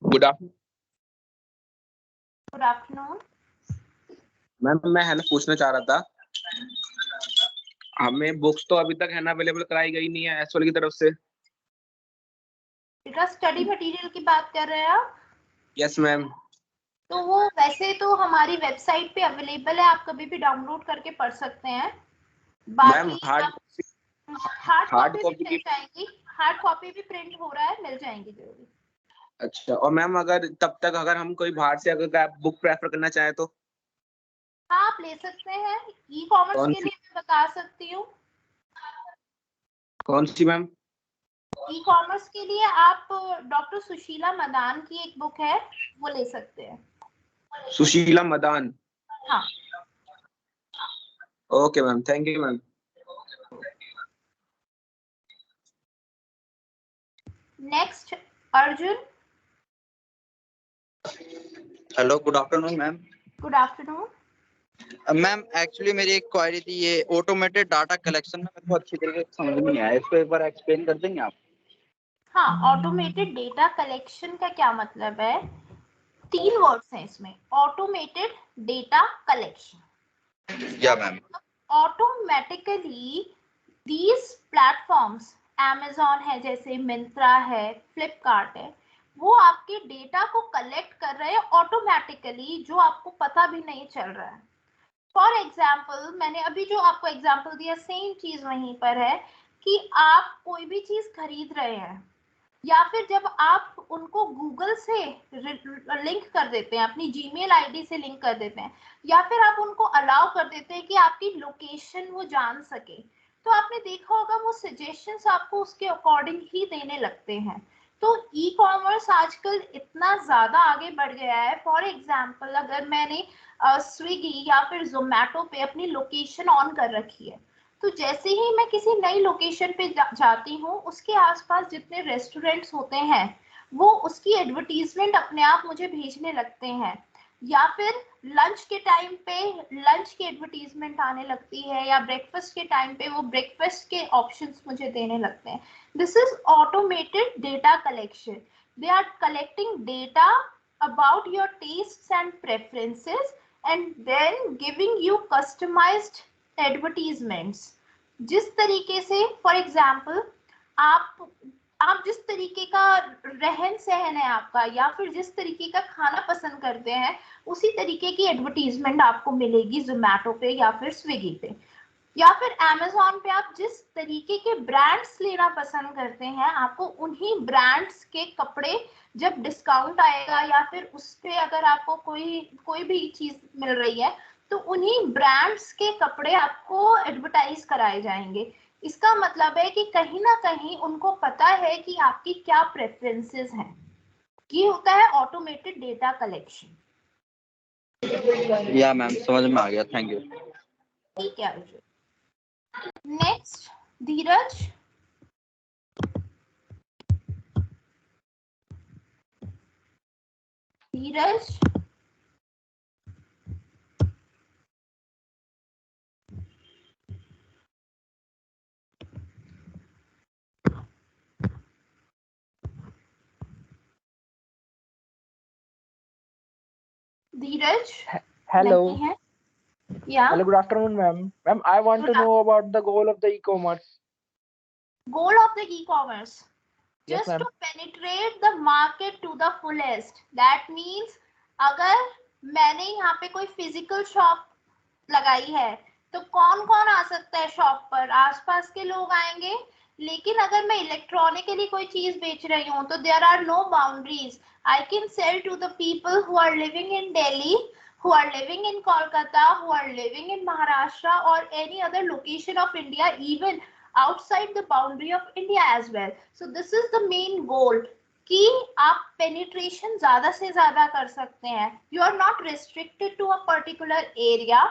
Good afternoon Good afternoon. Ma'am. मैं है ना पूछना चाह रहा था, हमें बुक्स तो अभी तक है ना अवेलेबल कराई गई नहीं है एसओएल की तरफ से। बेटा स्टडी मटेरियल की बात कर रहे हैं आप? Yes ma'am. तो वो वैसे तो हमारी वेबसाइट पे अवेलेबल है, आप कभी भी डाउनलोड करके पढ़ सकते हैं। मैम बाकी हार्ड कॉपी भी कॉपी मिल जाएंगी, हार्ड कॉपी भी प्रिंट हो रहा है, मिल जाएंगी जरूर। अच्छा, और मैम अगर तब तक अगर हम कोई बाहर से अगर बुक प्रेफर करना चाहे तो? हाँ, आप ले सकते हैं। ई कॉमर्स कौन के सी? लिए मैं बता सकती हूँ। कौन सी मैम? ई कॉमर्स के लिए आप डॉक्टर सुशीला मदान की एक बुक है, वो ले सकते हैं। सुशीला मदान? हाँ। Okay ma'am, thank you ma'am. Next, Arjun. Hello, good afternoon ma'am. Good afternoon. Ma'am actually मेरी एक क्वेरी थी, ये ऑटोमेटेड डाटा कलेक्शन में मेरे को अच्छी तरीके से समझ नहीं आया, इसको एक बार एक्सप्लेन कर देंगे आप? हाँ, ऑटोमेटेड डेटा कलेक्शन का क्या मतलब है? 3 वर्ड्स हैं इसमें। Automated data collection. या ma'am. Automatically these platforms, Amazon है जैसे, मिंत्रा है, फ्लिपकार्ट है, वो आपके डेटा को कलेक्ट कर रहे हैं ऑटोमेटिकली, जो आपको पता भी नहीं चल रहा है। फॉर एग्जाम्पल, मैंने अभी जो आपको एग्जाम्पल दिया, सेम चीज वहीं पर है कि आप कोई भी चीज खरीद रहे हैं, या फिर जब आप उनको गूगल से लिंक कर देते हैं, अपनी जीमेल आईडी से लिंक कर देते हैं, या फिर आप उनको अलाउ कर देते हैं कि आपकी लोकेशन वो जान सके, तो आपने देखा होगा वो सजेशंस आपको उसके अकॉर्डिंग ही देने लगते हैं। तो ई कॉमर्स आजकल इतना ज्यादा आगे बढ़ गया है। फॉर एग्जाम्पल, अगर मैंने स्विगी या फिर जोमेटो पे अपनी लोकेशन ऑन कर रखी है, तो जैसे ही मैं किसी नई लोकेशन पे जाती हूँ, उसके आसपास जितने रेस्टोरेंट्स होते हैं वो उसकी एडवर्टीजमेंट अपने आप मुझे भेजने लगते हैं, या फिर लंच के टाइम पे लंच की एडवर्टीजमेंट आने लगती है, या ब्रेकफास्ट के टाइम पे वो ब्रेकफास्ट के ऑप्शंस मुझे देने लगते हैं। This is automated data collection. They are collecting data about your tastes and preferences and then giving you customized advertisements. जिस तरीके से, फॉर एग्जाम्पल, आप जिस तरीके का रहन सहन है आपका, या फिर जिस तरीके का खाना पसंद करते हैं, उसी तरीके की एडवर्टीजमेंट आपको मिलेगी जोमेटो पे या फिर स्विगी पे, या फिर Amazon पे। आप जिस तरीके के ब्रांड्स लेना पसंद करते हैं, आपको उन्हीं ब्रांड्स के कपड़े जब डिस्काउंट आएगा, या फिर उस पे अगर आपको कोई भी चीज मिल रही है, तो उन्हीं ब्रांड्स के कपड़े आपको एडवर्टाइज कराए जाएंगे। इसका मतलब है कि कहीं ना कहीं उनको पता है कि आपकी क्या प्रेफरेंसेस हैं। ये होता है ऑटोमेटेड डेटा कलेक्शन। या मैम, समझ में आ गया, थैंक यू। ठीक है अर्जुन। नेक्स्ट, धीरज। धीरज, धीरज। Hello. नहीं है? Yeah. Hello, good afternoon, ma'am. Ma'am, I want to know about the goal of the e-commerce. Goal of the e-commerce, Yes, just ma'am. to penetrate the market to the fullest. That means अगर मैंने यहाँ पे कोई physical shop लगाई है, तो कौन कौन आ सकता है शॉप पर? आसपास के लोग आएंगे। लेकिन अगर मैं इलेक्ट्रॉनिकली कोई चीज बेच रही हूँ, तो there are no boundaries. I can sell to the people who are living in Delhi, who are living in Kolkata, who are living in Maharashtra or any other location of India, even outside the boundary of India as well. So this is the main goal कि आप penetration ज़्यादा से ज़्यादा कर सकते हैं. You are not restricted to a particular area.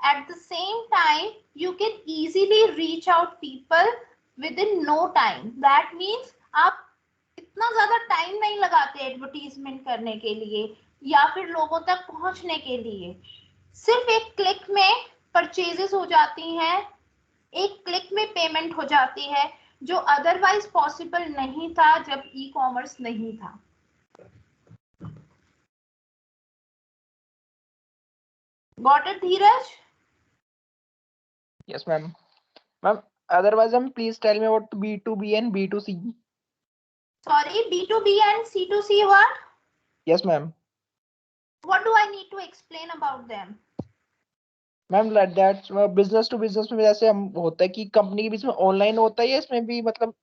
At the same time, you can easily reach out people within no time. That means आप इतना ज़्यादा टाइम नहीं लगाते एडवर्टीजमेंट करने के लिए या फिर लोगों तक पहुंचने के लिए. सिर्फ एक क्लिक में परचेजेस हो जाती हैं, एक क्लिक में पेमेंट हो जाती है, जो अदरवाइज पॉसिबल नहीं था जब ई कॉमर्स नहीं था. Got it, Dheeraj? Yes, ma'am. Ma'am, otherwise, please tell me about B2B and B2C. Sorry, B2B and C2C what? Yes, ma'am. What do I need to explain about them? Ma'am that's business to business में जैसे हम होता है कि company के बीच में online होता है या इसमें भी मतलब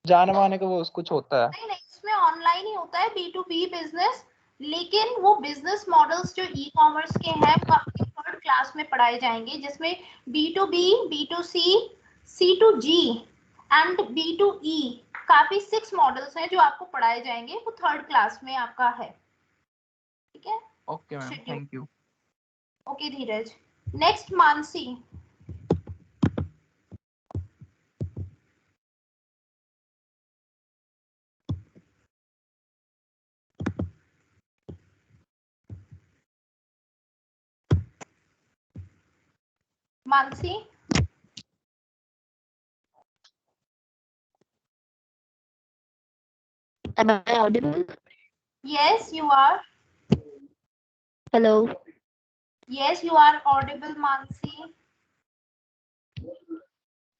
जाने माने का वो कुछ होता है? नहीं, इसमें ऑनलाइन ही होता है B2B बिजनेस, लेकिन वो बिजनेस मॉडल्स जो ई कॉमर्स के हैं वो आपके थर्ड क्लास में पढ़ाए जाएंगे, जिसमें B2B, B2C, C2G and B2E काफी 6 मॉडल्स हैं जो आपको पढ़ाए जाएंगे, वो थर्ड क्लास में आपका है. ठीक है? Okay ma'am, thank you. Okay Dheeraj. Next Mansi. Mansi? Am I audible? Yes, you are. Hello. Yes, you are audible, Mansi.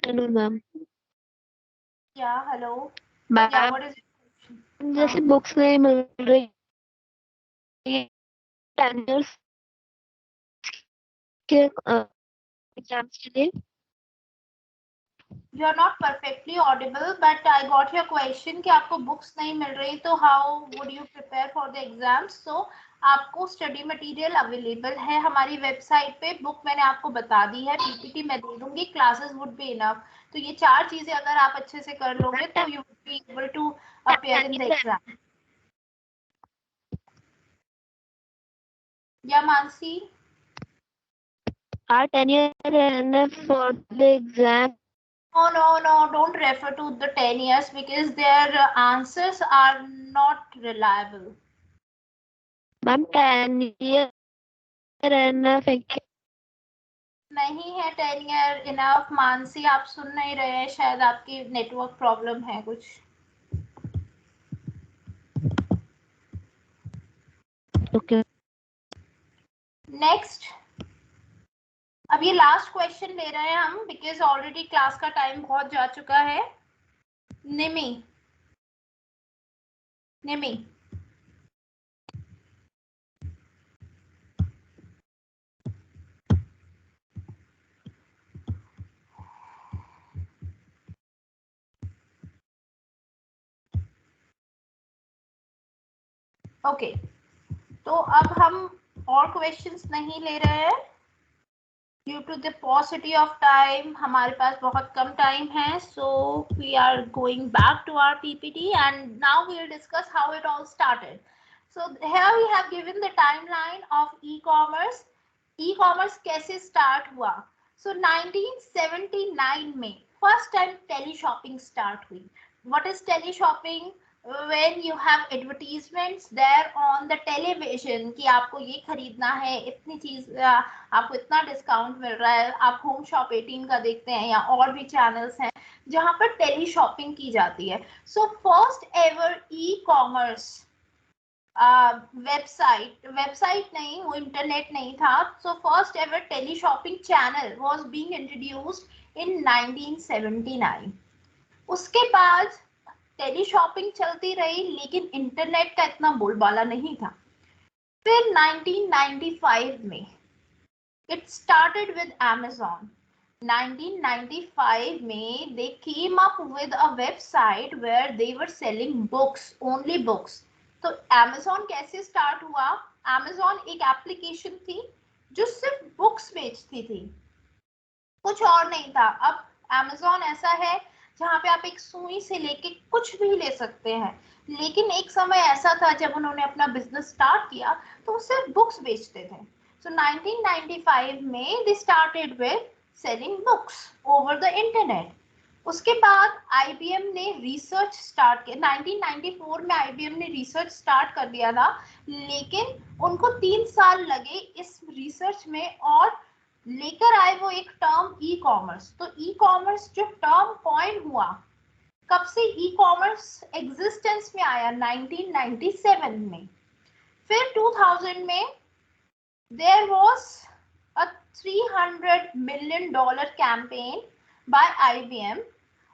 Hello, ma'am. Yeah, hello. Ma'am, Yeah, what is it? जैसे books नहीं मिल रही 10 years के exams के लिए. You are not perfectly audible, but I got your question कि आपको books नहीं मिल रही तो how would you prepare for the exams? So आपको स्टडी मटेरियल अवेलेबल है हमारी वेबसाइट पे. बुक मैंने आपको बता दी है, पीपीटी मैं दे दूंगी, क्लासेस वुड बी इनफ. तो ये 4 चीजें अगर आप अच्छे से कर लोगे तो you would be able to appear in the exam. या Mansi? Are 10 years enough for the exam? No, don't refer to the 10 years because their answers are not reliable. Ma'am, 10 years enough. नहीं है 10 year enough. मानसी आप सुन नहीं रहे हैं, शायद आपकी network problem है कुछ. Okay. नेक्स्ट. अब ये लास्ट क्वेश्चन ले रहे हैं हम बिकॉज ऑलरेडी क्लास का टाइम बहुत जा चुका है. निमी. ओके, तो अब हम और क्वेश्चंस नहीं ले रहे हैं due to the paucity of time. हमारे पास बहुत कम टाइम है, so we are going back to our PPT and now we will discuss how it all started. So here we have given the timeline of e commerce. E-commerce कैसे start हुआ? सो 1979 में first time teleshopping start हुई. What is teleshopping? When you have advertisements there on the television कि आपको ये खरीदना है, इतनी चीज आपको इतना डिस्काउंट मिल रहा है. आप होम शॉप 18 का देखते हैं या और भी चैनल्स हैं जहां पर टेली शॉपिंग की जाती है. So first ever e commerce website नहीं, वो इंटरनेट नहीं था. So first ever tele shopping channel was being introduced in 1979. उसके बाद टेली शॉपिंग चलती रही, लेकिन इंटरनेट का इतना बोलबाला नहीं था. फिर 1995 में इट स्टार्टेड विद Amazon. 1995 में they came up with a website where they were selling books, only books. तो Amazon कैसे स्टार्ट हुआ? Amazon एक एप्लीकेशन थी जो सिर्फ बुक्स बेचती थी, कुछ और नहीं था. अब Amazon ऐसा है जहाँ पे आप एक सुई से लेके कुछ भी ले सकते हैं, लेकिन एक समय ऐसा था जब उन्होंने अपना बिजनेस स्टार्ट किया तो वो सिर्फ बुक्स बेचते थे। सो 1995 में they started with selling books over the internet. उसके बाद IBM ने रिसर्च स्टार्ट किया। 1994 में IBM ने रिसर्च स्टार्ट कर दिया था, लेकिन उनको 3 साल लगे इस रिसर्च में और लेकर आए वो एक टर्म ई कॉमर्स। तो ई कॉमर्स जो टर्म कॉइन हुआ, कब से ई कॉमर्स एग्जिस्टेंस में आया? 1997 में। फिर 2000 में there was a $300 million campaign बाय IBM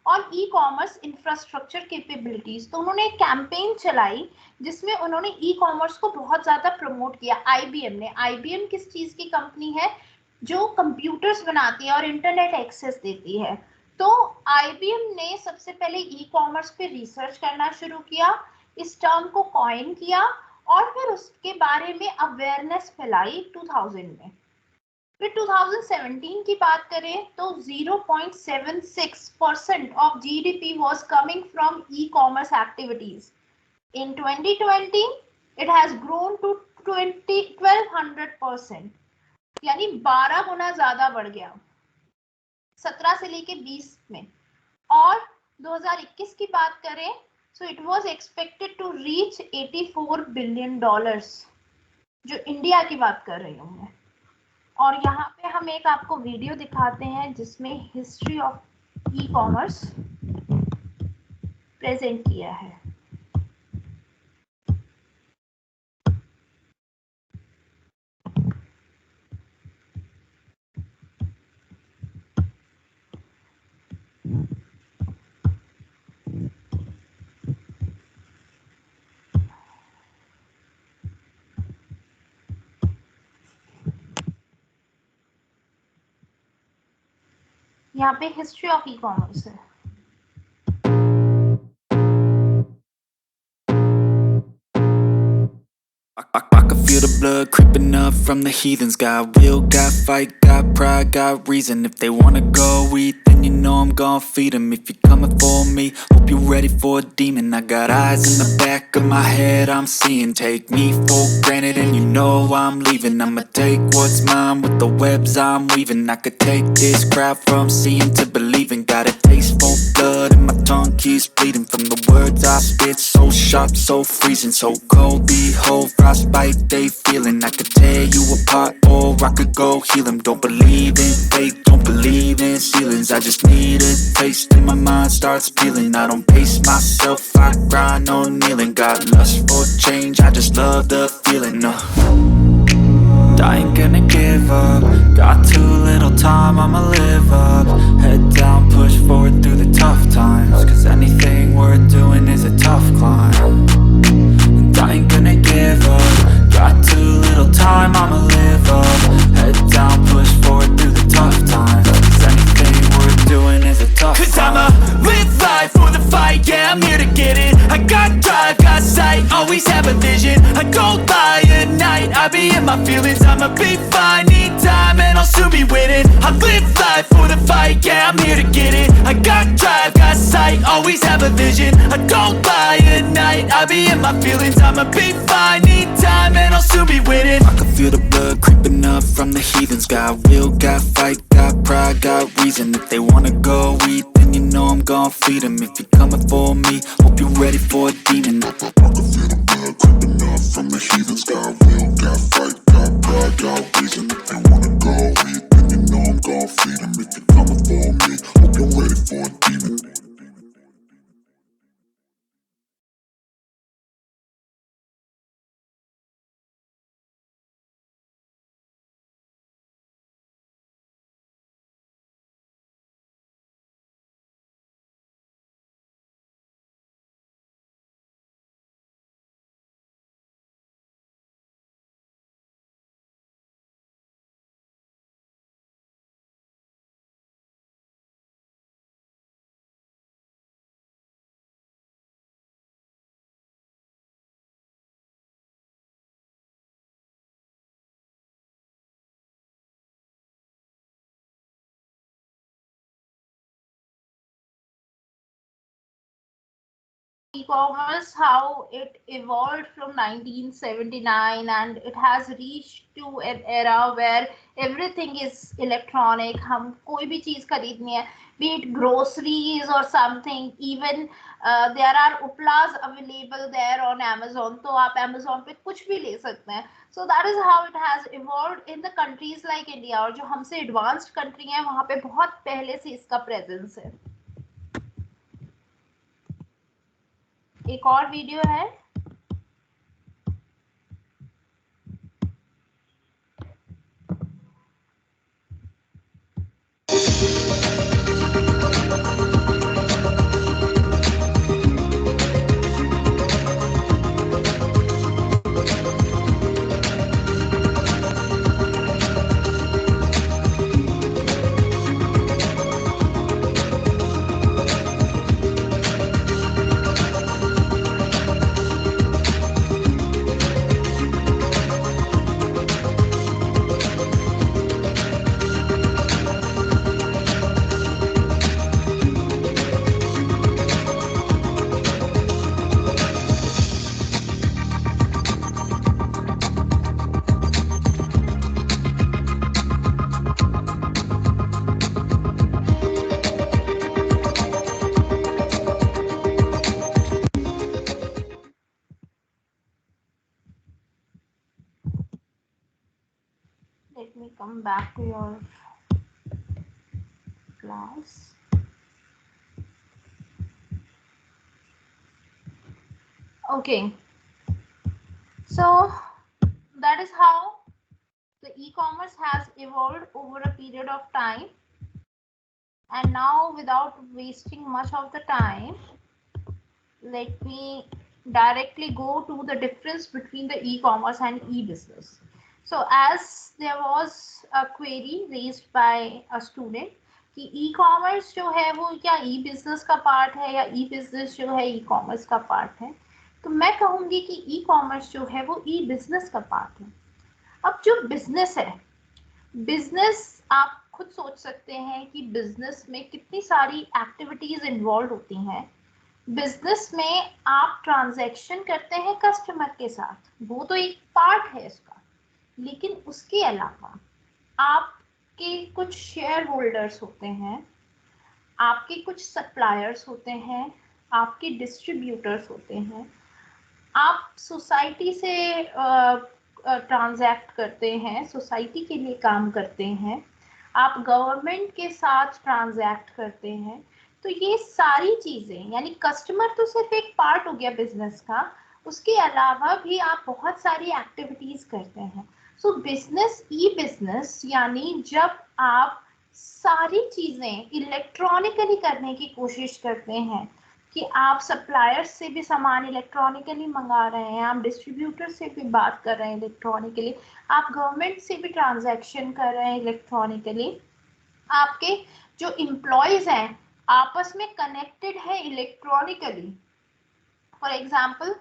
on e commerce infrastructure capabilities. तो उन्होंने एक कैंपेन चलाई जिसमें उन्होंने ई कॉमर्स को बहुत ज्यादा प्रमोट किया। IBM ने, IBM किस चीज की कंपनी है? जो कंप्यूटर्स बनाती है और इंटरनेट एक्सेस देती है। तो IBM ने सबसे पहले ई कॉमर्स पे रिसर्च करना शुरू किया, इस टर्म को कॉइन किया और फिर उसके बारे में अवेयरनेस फैलाई 2000 में। फिर 2017 की बात करें तो 0.76% of GDP was coming from e-commerce activities. In 2020, it has grown to 1200%, यानी 12 गुना ज्यादा बढ़ गया 17 से लेके 20 में। और 2021 की बात करें so it was expected to reach $84 billion, जो इंडिया की बात कर रही हूँ मैं। और यहाँ पे हम एक आपको वीडियो दिखाते हैं जिसमें history of e commerce present किया है। यहाँ पे हिस्ट्री ऑफ ई कॉमर्स है। I can feel the blood creeping up from the heathens. Got will, got fight, got pride, got reason. If they wanna go eat, then you know I'm gon' feed them. If you're coming for me, hope you're ready for a demon. I got eyes in the back of my head, I'm seeing. Take me for granted and you know I'm leaving. I'ma take what's mine with the webs I'm weaving. I could take this crowd from seeing to believing. Got a taste for blood and my tongue keeps bleeding. From the words I spit, so sharp, so freezing. So cold, behold, frostbite they feeling. I could tear you apart or I could go heal them. Don't believe in fate, don't believe in ceilings. I just need a taste and my mind starts peeling. I don't pace myself, I grind on kneeling. Got lust for change, I just love the feeling. I ain't gonna give up. Got too little time, I'ma live up. Head down, push forward through the tough times. Cause anything worth doing is a tough climb. And I ain't gonna give up. Got too little time, I'ma live up. Head down, push forward through the tough times. Cause anything worth doing is a tough climb. Cause I'ma live life for the fight, yeah, I'm here to get it. I got drive, got sight, always have a vision. I don't lie at night, I be in my feelings. I'ma be fine, need time and I'll soon be winning. I live life for the fight, yeah, I'm here to get it. I got drive, got sight, always have a vision. I don't lie at night, I be in my feelings. I'ma be fine, need time and I'll soon be winning. I can feel the blood creeping up from the heathens. Got will, got fight, got pride, got reason. If they wanna go eat, then you know I'm gon' feed them. If you're coming for me, hope you're ready for a demon. I can feel the blood creeping up from the heathens. Got will, got fight, got pride, got reason. If they wanna go eat, then you know I'm gon' feed them. If you're coming for me, hope you're ready for a demon. e-commerce, how it evolved from 1979 and it has reached to an era where everything is electronic. हम कोई भी चीज खरीदनी है, be it groceries or something, even there are uplas available there on Amazon, तो आप Amazon पे कुछ भी ले सकते हैं. So that is how it has evolved in the countries like India, और जो हमसे advanced country हैं वहाँ पे बहुत पहले से इसका presence है. एक और वीडियो है. Let me come back to your class. Okay, so that is how the e-commerce has evolved over a period of time. And now, without wasting much of the time, let me directly go to the difference between the e-commerce and e-business. So as there was a query raised by a student कि e-commerce जो है वो क्या e-business का part है या e-business जो है e-commerce का पार्ट है, तो मैं कहूँगी कि e-commerce जो है वो e-business का पार्ट है. अब जो business है, business आप खुद सोच सकते हैं कि business में कितनी सारी activities involved होती हैं. बिजनेस में आप ट्रांजैक्शन करते हैं कस्टमर के साथ, वो तो एक पार्ट है इसका, लेकिन उसके अलावा आपके कुछ शेयर होल्डर्स होते हैं, आपके कुछ सप्लायर्स होते हैं, आपके डिस्ट्रीब्यूटर्स होते हैं, आप सोसाइटी से ट्रांजैक्ट करते हैं, सोसाइटी के लिए काम करते हैं, आप गवर्नमेंट के साथ ट्रांजैक्ट करते हैं. तो ये सारी चीजें, यानी कस्टमर तो सिर्फ एक पार्ट हो गया बिजनेस का, उसके अलावा भी आप बहुत सारी एक्टिविटीज करते हैं. सो बिजनेस, ई बिजनेस यानी जब आप सारी चीजें इलेक्ट्रॉनिकली करने की कोशिश करते हैं कि आप सप्लायर्स से भी सामान इलेक्ट्रॉनिकली मंगा रहे हैं, आप डिस्ट्रीब्यूटर से भी बात कर रहे हैं इलेक्ट्रॉनिकली, आप गवर्नमेंट से भी ट्रांजैक्शन कर रहे हैं इलेक्ट्रॉनिकली, आपके जो एम्प्लॉयज हैं आपस में कनेक्टेड है इलेक्ट्रॉनिकली. फॉर एग्जाम्पल,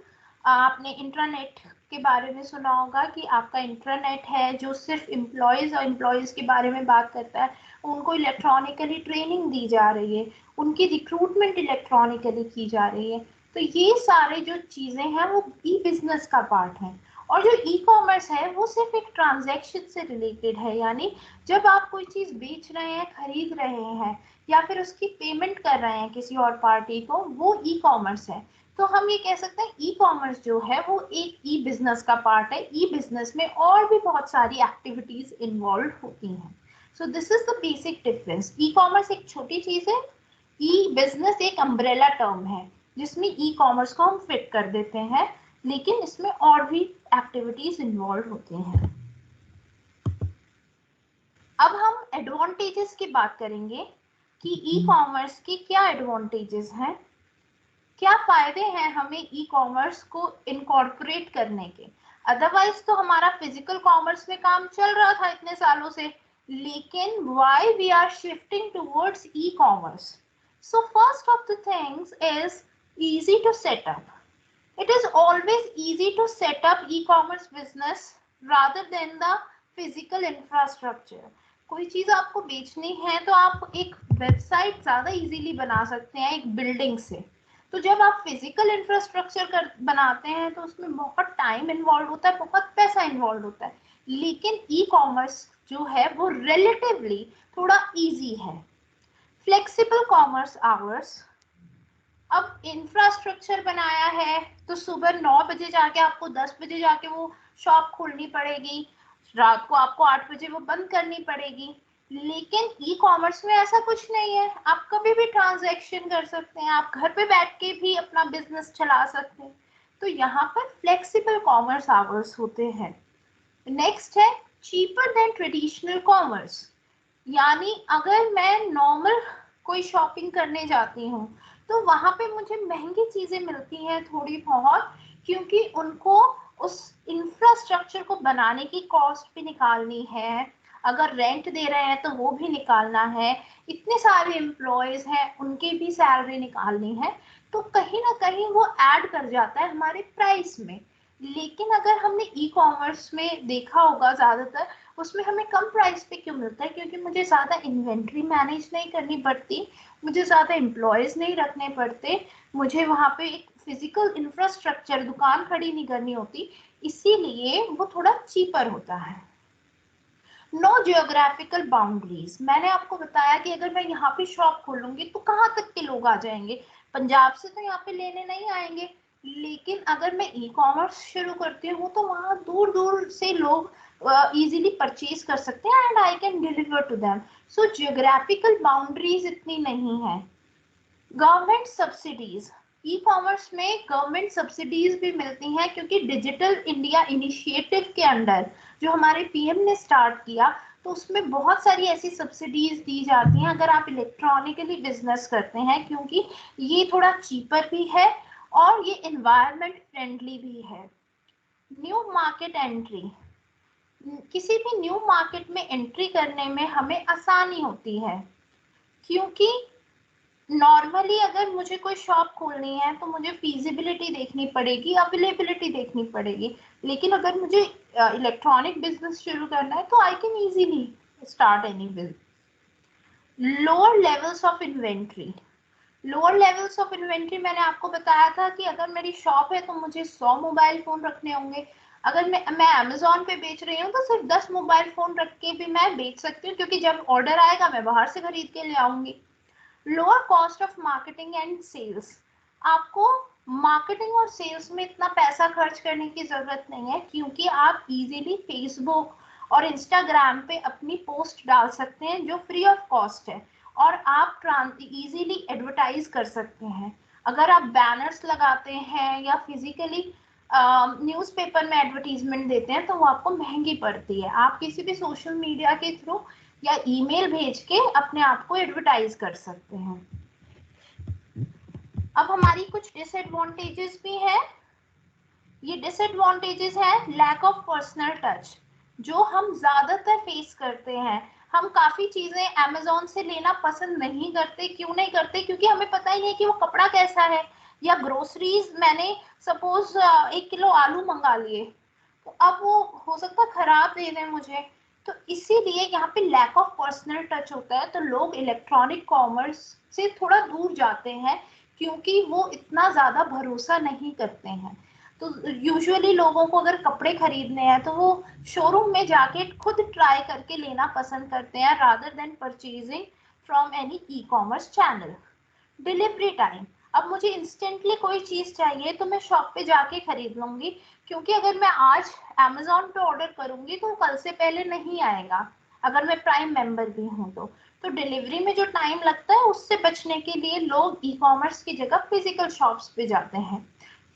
आपने इंटरनेट के बारे में सुना होगा कि आपका इंटरनेट है जो सिर्फ एम्प्लॉयज और एम्प्लॉयज के बारे में बात करता है, उनको इलेक्ट्रॉनिकली ट्रेनिंग दी जा रही है, उनकी रिक्रूटमेंट इलेक्ट्रॉनिकली की जा रही है. तो ये सारे जो चीज़ें हैं वो ई बिजनेस का पार्ट है. और जो ई कॉमर्स है वो सिर्फ एक ट्रांजैक्शन से रिलेटेड है, यानी जब आप कोई चीज़ बेच रहे हैं, खरीद रहे हैं या फिर उसकी पेमेंट कर रहे हैं किसी और पार्टी को, वो ई कॉमर्स है. तो हम ये कह सकते हैं ई कॉमर्स जो है वो एक ई बिजनेस का पार्ट है. ई बिजनेस में और भी बहुत सारी एक्टिविटीज इन्वॉल्व होती हैं. सो this is the basic difference. E commerce एक छोटी चीज है, ई बिजनेस एक अम्ब्रेला टर्म है जिसमें ई कॉमर्स को हम फिट कर देते हैं, लेकिन इसमें और भी एक्टिविटीज इन्वॉल्व होती हैं. अब हम एडवांटेजेस की बात करेंगे कि ई कॉमर्स के क्या एडवांटेजेस हैं, क्या फायदे हैं हमें ई कॉमर्स को इनकॉर्पोरेट करने के. अदरवाइज तो हमारा फिजिकल कॉमर्स में काम चल रहा था इतने सालों से, लेकिन why we are shifting towards e commerce. So first of the things is easy to set up. It is always easy to set up e-commerce business rather than the physical infrastructure. कोई चीज आपको बेचनी है तो आप एक website ज्यादा easily बना सकते हैं एक बिल्डिंग से, तो जब आप फिजिकल इंफ्रास्ट्रक्चर बनाते हैं तो उसमें बहुत टाइम इन्वॉल्व होता है, बहुत पैसा इन्वॉल्व होता है। लेकिन ई कॉमर्स जो है वो रिलेटिवली थोड़ा इजी है। फ्लेक्सिबल कॉमर्स आवर्स, अब इंफ्रास्ट्रक्चर बनाया है तो सुबह 9 बजे जाके आपको 10 बजे जाके वो शॉप खोलनी पड़ेगी, रात को आपको 8 बजे वो बंद करनी पड़ेगी। लेकिन ई कॉमर्स में ऐसा कुछ नहीं है, आप कभी भी ट्रांजैक्शन कर सकते हैं, आप घर पे बैठ के भी अपना बिजनेस चला सकते हैं। तो यहाँ पर फ्लेक्सिबल कॉमर्स आवर्स होते हैं। नेक्स्ट है चीपर देन ट्रेडिशनल कॉमर्स, यानी अगर मैं नॉर्मल कोई शॉपिंग करने जाती हूँ तो वहां पे मुझे महंगी चीजें मिलती हैं थोड़ी बहुत, क्योंकि उनको उस इंफ्रास्ट्रक्चर को बनाने की कॉस्ट भी निकालनी है, अगर रेंट दे रहे हैं तो वो भी निकालना है, इतने सारे एम्प्लॉयज हैं उनकी भी सैलरी निकालनी है, तो कहीं ना कहीं वो ऐड कर जाता है हमारे प्राइस में। लेकिन अगर हमने ई कॉमर्स में देखा होगा ज्यादातर उसमें हमें कम प्राइस पे क्यों मिलता है, क्योंकि मुझे ज्यादा इन्वेंट्री मैनेज नहीं करनी पड़ती, मुझे ज्यादा एम्प्लॉयज नहीं रखने पड़ते, मुझे वहां पे एक फिजिकल इंफ्रास्ट्रक्चर दुकान खड़ी नहीं करनी होती, इसीलिए वो थोड़ा चीपर होता है। नो जियोग्राफिकल बाउंड्रीज, मैंने आपको बताया कि अगर मैं यहाँ पे शॉप खोलूंगी तो कहाँ तक के लोग आ जाएंगे, पंजाब से तो यहाँ पे लेने नहीं आएंगे। लेकिन अगर मैं ई कॉमर्स शुरू करती हूँ तो वहाँ दूर दूर से लोग इजीली परचेज कर सकते हैं and I can deliver to them. So geographical boundaries इतनी नहीं है। गवर्नमेंट सब्सिडीज, ई कॉमर्स में गवर्नमेंट सब्सिडीज भी मिलती हैं, क्योंकि डिजिटल इंडिया इनिशिएटिव के अंडर जो हमारे पीएम ने स्टार्ट किया तो उसमें बहुत सारी ऐसी सब्सिडीज दी जाती हैं अगर आप इलेक्ट्रॉनिकली बिजनेस करते हैं, क्योंकि ये थोड़ा चीपर भी है और ये एनवायरनमेंट फ्रेंडली भी है। न्यू मार्केट एंट्री, किसी भी न्यू मार्केट में एंट्री करने में हमें आसानी होती है, क्योंकि नॉर्मली अगर मुझे कोई शॉप खोलनी है तो मुझे फीजिबिलिटी देखनी पड़ेगी, अवेलेबिलिटी देखनी पड़ेगी। लेकिन अगर मुझे इलेक्ट्रॉनिक बिजनेस शुरू करना है तो I can easily start any business. Lower levels of inventory, lower levels of inventory मैंने आपको बताया था कि अगर मेरी शॉप है तो मुझे 100 मोबाइल फोन रखने होंगे, अगर मैं अमेजोन पे बेच रही हूँ तो सिर्फ 10 मोबाइल फोन रख के भी मैं बेच सकती हूँ, क्योंकि जब ऑर्डर आएगा मैं बाहर से खरीद के ले आऊंगी। Lower cost of marketing and sales, आपको मार्केटिंग और सेल्स में इतना पैसा खर्च करने की जरूरत नहीं है, क्योंकि आप इजीली फेसबुक और इंस्टाग्राम पे अपनी पोस्ट डाल सकते हैं जो फ्री ऑफ कॉस्ट है, और आप इजीली एडवर्टाइज कर सकते हैं। अगर आप बैनर्स लगाते हैं या फिजिकली न्यूज़पेपर में एडवर्टीजमेंट देते हैं तो वो आपको महंगी पड़ती है। आप किसी भी सोशल मीडिया के थ्रू या ईमेल भेज के अपने आप को एडवर्टाइज कर सकते हैं। अब हमारी कुछ डिसएडवांटेजेस भी हैं। ये डिसएडवांटेजेस है लैक ऑफ पर्सनल टच, जो हम ज्यादातर फेस करते हैं। हम काफी चीजें अमेज़न से लेना पसंद नहीं करते। क्यों नहीं करते? क्योंकि हमें पता ही नहीं कि वो कपड़ा कैसा है, या ग्रोसरीज मैंने सपोज 1 किलो आलू मंगा लिए तो अब वो हो सकता है खराब दे दें मुझे, तो इसीलिए यहाँ पे लैक ऑफ पर्सनल टच होता है। तो लोग इलेक्ट्रॉनिक कॉमर्स से थोड़ा दूर जाते हैं क्योंकि वो इतना ज्यादा भरोसा नहीं करते हैं। तो यूजुअली लोगों को अगर कपड़े खरीदने हैं तो वो शोरूम में जाके खुद ट्राई करके लेना पसंद करते हैं rather than purchasing from any e commerce channel. Delivery time, अब मुझे इंस्टेंटली कोई चीज चाहिए तो मैं शॉप पे जाके खरीद लूंगी, क्योंकि अगर मैं आज अमेज़न पे ऑर्डर करूंगी तो कल से पहले नहीं आएगा अगर मैं प्राइम मेंबर भी हूँ तो डिलीवरी में जो टाइम लगता है उससे बचने के लिए लोग ई कॉमर्स की जगह फिजिकल शॉप्स पे जाते हैं।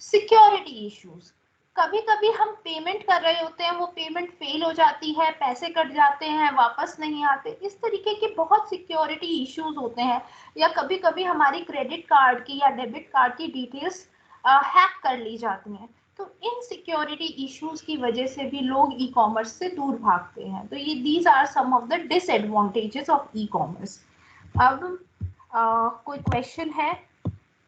सिक्योरिटी इश्यूज, कभी कभी हम पेमेंट कर रहे होते हैं, वो पेमेंट फेल हो जाती है, पैसे कट जाते हैं, वापस नहीं आते, इस तरीके के बहुत सिक्योरिटी इश्यूज होते हैं। या कभी कभी हमारी क्रेडिट कार्ड की या डेबिट कार्ड की डिटेल्स हैक कर ली जाती हैं। तो इन सिक्योरिटी इश्यूज की वजह से भी लोग ई कॉमर्स से दूर भागते हैं। तो ये these are some of the disadvantages of E commerce. अब कोई क्वेश्चन है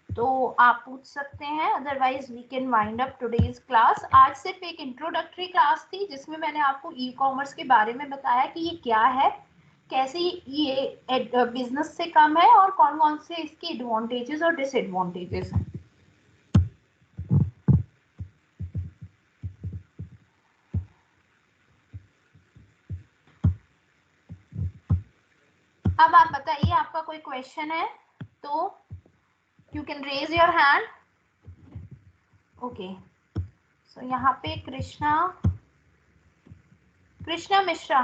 तो आप पूछ सकते हैं, otherwise we can wind up today's class. आज सिर्फ एक इंट्रोडक्टरी क्लास थी जिसमें मैंने आपको ई कॉमर्स के बारे में बताया कि ये क्या है, कैसे ये बिजनेस से कम है और कौन कौन से इसके एडवांटेजेस और डिसएडवांटेजेस हैं। अब आप बताइए, आपका कोई क्वेश्चन है तो you can raise your hand. Okay, so यहाँ पे कृष्णा मिश्रा।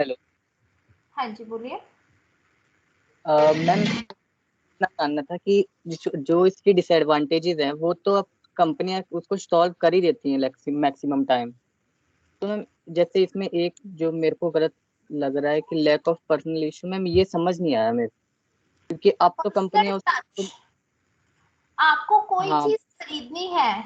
हेलो हाँ जी, बोलिए। मैम, जानना था कि जो इसकी डिसएडवांटेजेस हैं वो तो अब कंपनियां उसको सॉल्व कर ही देती हैं मैक्सिमम टाइम। तो मैम जैसे इसमें एक जो मेरे को गलत लग रहा है कि lack of personal issue, ma'am ये समझ नहीं आया मेरे, क्योंकि अब तो कंपनियां आपको कोई हाँ चीज खरीदनी है,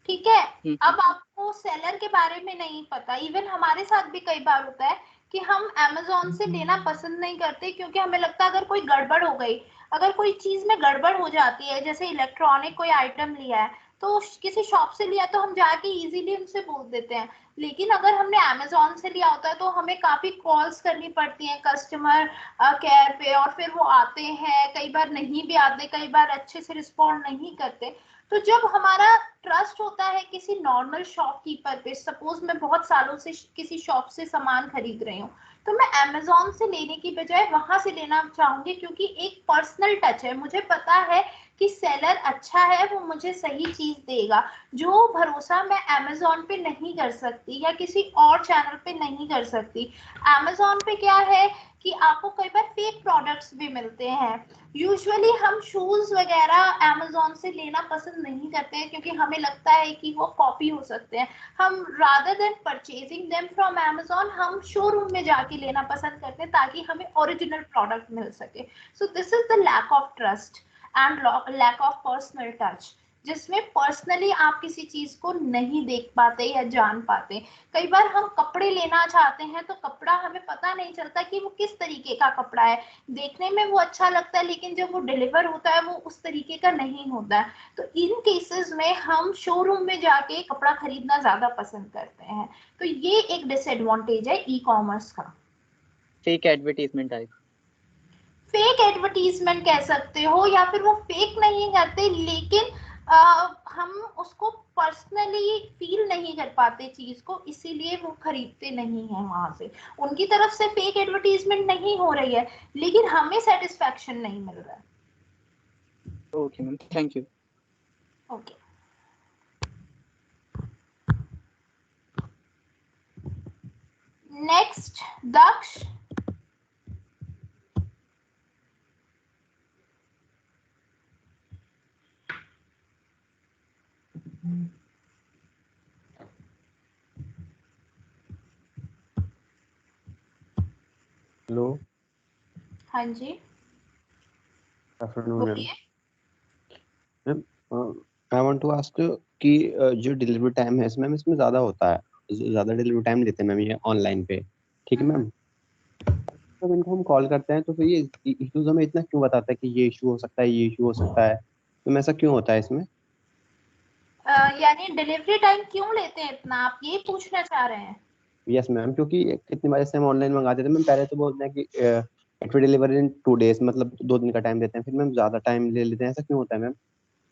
ठीक है, अब आपको सेलर के बारे में नहीं पता। इवन हमारे साथ भी कई बार होता है कि हम Amazon से लेना पसंद नहीं करते, क्योंकि हमें लगता है अगर कोई गड़बड़ हो गई, अगर कोई चीज में गड़बड़ हो जाती है, जैसे इलेक्ट्रॉनिक कोई आइटम लिया है तो किसी शॉप से लिया तो हम जाके इजीली उनसे बोल देते हैं, लेकिन अगर हमने Amazon से लिया होता है तो हमें काफी कॉल्स करनी पड़ती हैं कस्टमर केयर पे, और फिर वो आते हैं, कई बार नहीं भी आते, कई बार अच्छे से रिस्पॉन्ड नहीं करते। तो जब हमारा ट्रस्ट होता है किसी नॉर्मल शॉपकीपर पे, सपोज मैं बहुत सालों से किसी शॉप से सामान खरीद रही हूँ, तो मैं Amazon से लेने की बजाय वहां से लेना चाहूंगी, क्योंकि एक पर्सनल टच है, मुझे पता है कि सेलर अच्छा है, वो मुझे सही चीज देगा। जो भरोसा मैं Amazon पे नहीं कर सकती या किसी और चैनल पे नहीं कर सकती। Amazon पे क्या है कि आपको कई बार फेक प्रोडक्ट्स भी मिलते हैं। यूजुअली हम शूज वगैरह Amazon से लेना पसंद नहीं करते हैं, क्योंकि हमें लगता है कि वो कॉपी हो सकते हैं। हम rather than purchasing them from Amazon, हम शोरूम में जाके लेना पसंद करते हैं ताकि हमें ओरिजिनल प्रोडक्ट मिल सके। So this is the lack of trust and lack of personal touch, जिसमें पर्सनली आप किसी चीज को नहीं देख पाते या जान पाते। कई बार हम कपड़े लेना चाहते हैं तो कपड़ा हमें पता नहीं चलता कि वो किस तरीके का कपड़ा है, देखने में वो अच्छा लगता है लेकिन जब वो डिलीवर होता है वो उस तरीके का नहीं होता है। तो इन केसेस में हम शोरूम में जाके कपड़ा खरीदना ज्यादा पसंद करते हैं। तो ये एक डिसएडवांटेज है ई कॉमर्स का। Fake advertisement type, fake advertisement कह सकते हो, या फिर वो फेक नहीं करते लेकिन हम उसको पर्सनली फील नहीं कर पाते चीज को, इसीलिए वो खरीदते नहीं है वहां से। उनकी तरफ से फेक एडवर्टीजमेंट नहीं हो रही है लेकिन हमें सेटिस्फैक्शन नहीं मिल रहा है। Okay ma'am, thank you. Okay, next Daksh. Hello, हाँ जी, आफ्टरनून मैम। बोलिए। Ma'am, I want to ask कि जो डिलीवरी टाइम है इसमें ज़्यादा होता है, ज़्यादा डिलीवरी टाइम लेते हैं मैम ये ऑनलाइन पे, ठीक है मैम। तो इनको हम कॉल करते हैं तो फिर ये इश्यूज हमें इतना क्यों बताता है कि ये इशू हो सकता है, ये इशू हो सकता है, तो ऐसा क्यों होता है इसमें? यानी डिलीवरी टाइम क्यों लेते हैं इतना, आप ये पूछना चाह रहे हैं? यस मैम, क्योंकि कितनी बार से हम ऑनलाइन मंगाते थे मैम, पहले तो बोलते हैं कि it will deliver in 2 days, मतलब 2 दिन का टाइम देते हैं, फिर मैम ज़्यादा टाइम ले लेते हैं, ऐसा क्यों होता है मैम?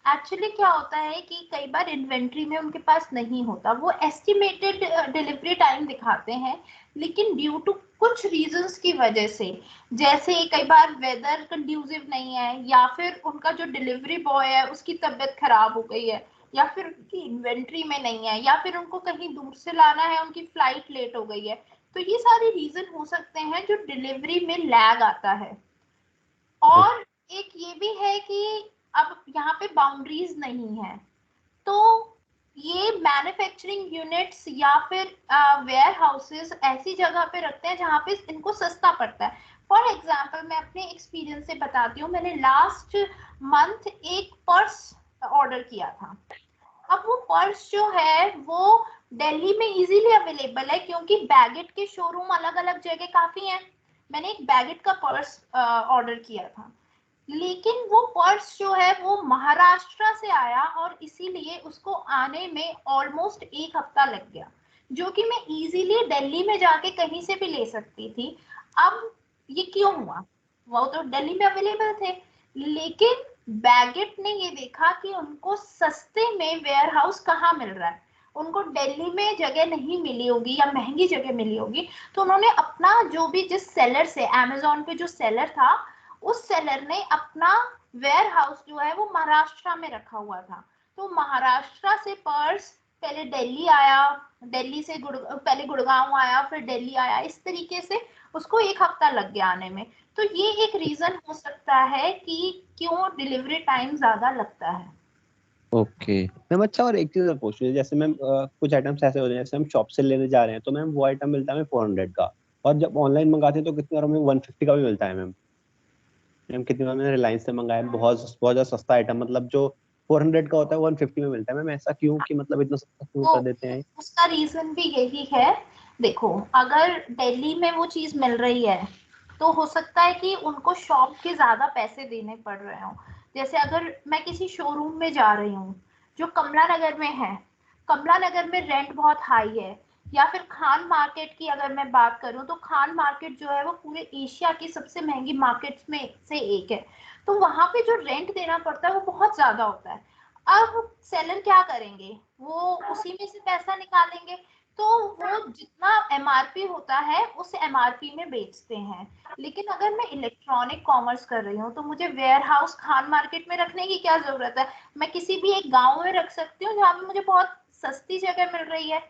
एक्चुअली क्या होता है कि कई बार इन्वेंट्री में उनके पास नहीं होता, वो एस्टिमेटेड डिलीवरी टाइम दिखाते हैं, लेकिन ड्यू टू कुछ रीजंस की वजह से, जैसे कई बार वेदर कंड्यूसिव नहीं है, या फिर उनका जो डिलीवरी बॉय है उसकी तबीयत खराब हो गई है, या फिर उनकी इन्वेंट्री में नहीं है, या फिर उनको कहीं दूर से लाना है, उनकी फ्लाइट लेट हो गई है, तो ये सारे रीजन हो सकते हैं जो डिलीवरी में लैग आता है। और एक ये भी है कि अब यहाँ पे बाउंड्रीज नहीं है, तो ये मैन्युफैक्चरिंग यूनिट्स या फिर वेयर हाउसेस ऐसी जगह पे रखते हैं जहाँ पे इनको सस्ता पड़ता है। फॉर एग्जाम्पल मैं अपने एक्सपीरियंस से बताती हूँ, मैंने लास्ट मंथ एक पर्स ऑर्डर किया था। अब वो पर्स जो है वो दिल्ली में इजीली अवेलेबल है, क्योंकि बैगेट के शोरूम अलग अलग जगह काफी हैं। मैंने एक बैगेट का पर्स ऑर्डर किया था, लेकिन वो पर्स जो है वो महाराष्ट्र से आया और इसीलिए उसको आने में ऑलमोस्ट 1 हफ्ता लग गया, जो कि मैं इजीली दिल्ली में जाके कहीं से भी ले सकती थी। अब ये क्यों हुआ? वो तो दिल्ली में अवेलेबल थे, लेकिन बैगेट ने ये देखा कि उनको सस्ते में वेयर हाउस कहाँ मिल रहा है, उनको दिल्ली में जगह नहीं मिली होगी या महंगी जगह मिली होगी, तो उन्होंने अपना जो भी जिस सेलर से, अमेज़न पे जो सेलर था, उस सेलर ने अपना वेयर हाउस जो है वो महाराष्ट्र में रखा हुआ था। तो महाराष्ट्र से पर्स पहले दिल्ली आया, दिल्ली से पहले गुड़गांव आया, फिर दिल्ली आया, इस तरीके से उसको 1 हफ्ता लग गया आने में। तो ये एक रीजन हो सकता है कि क्यों डिलीवरी टाइम ज्यादा लगता है। Okay ma'am. अच्छा, और एक चीज और पूछ रही है, जैसे मैम कुछ आइटम्स ऐसे होते हैं जैसे हम शॉप से लेने जा रहे हैं तो मैम वो आइटम मिलता है हमें 400 का, और जब ऑनलाइन मंगाते हैं तो कितने बार हमें 150 का भी मिलता है मैम। मैम कितनी बार मैंने रिलायंस से मंगाया, बहुत ज्यादा सस्ता आइटम, मतलब जो 400 का होता है 150 में मिलता है। मैम ऐसा क्यों, कि मतलब इतना सस्ता क्यों कर देते हैं? उसका रीजन भी यही है। देखो, अगर दिल्ली में वो चीज मिल रही है तो हो सकता है कि उनको शॉप के ज्यादा पैसे देने पड़ रहे हो। जैसे अगर मैं किसी शोरूम में जा रही हूँ जो कमला नगर में है, कमला नगर में रेंट बहुत हाई है, या फिर खान मार्केट की अगर मैं बात करूं तो खान मार्केट जो है वो पूरे एशिया की सबसे महंगी मार्केट्स में से एक है, तो वहां पे जो रेंट देना पड़ता है वो बहुत ज्यादा होता है। अब सेलर क्या करेंगे, वो उसी में से पैसा निकालेंगे, तो वो जितना एमआरपी होता है उस एमआरपी में बेचते हैं। लेकिन अगर मैं इलेक्ट्रॉनिक कॉमर्स कर रही हूँ तो मुझे वेयर हाउस खान मार्केट में रखने की क्या जरूरत है, मैं किसी भी एक गांव में रख सकती हूँ जहाँ पे मुझे बहुत सस्ती जगह मिल रही है,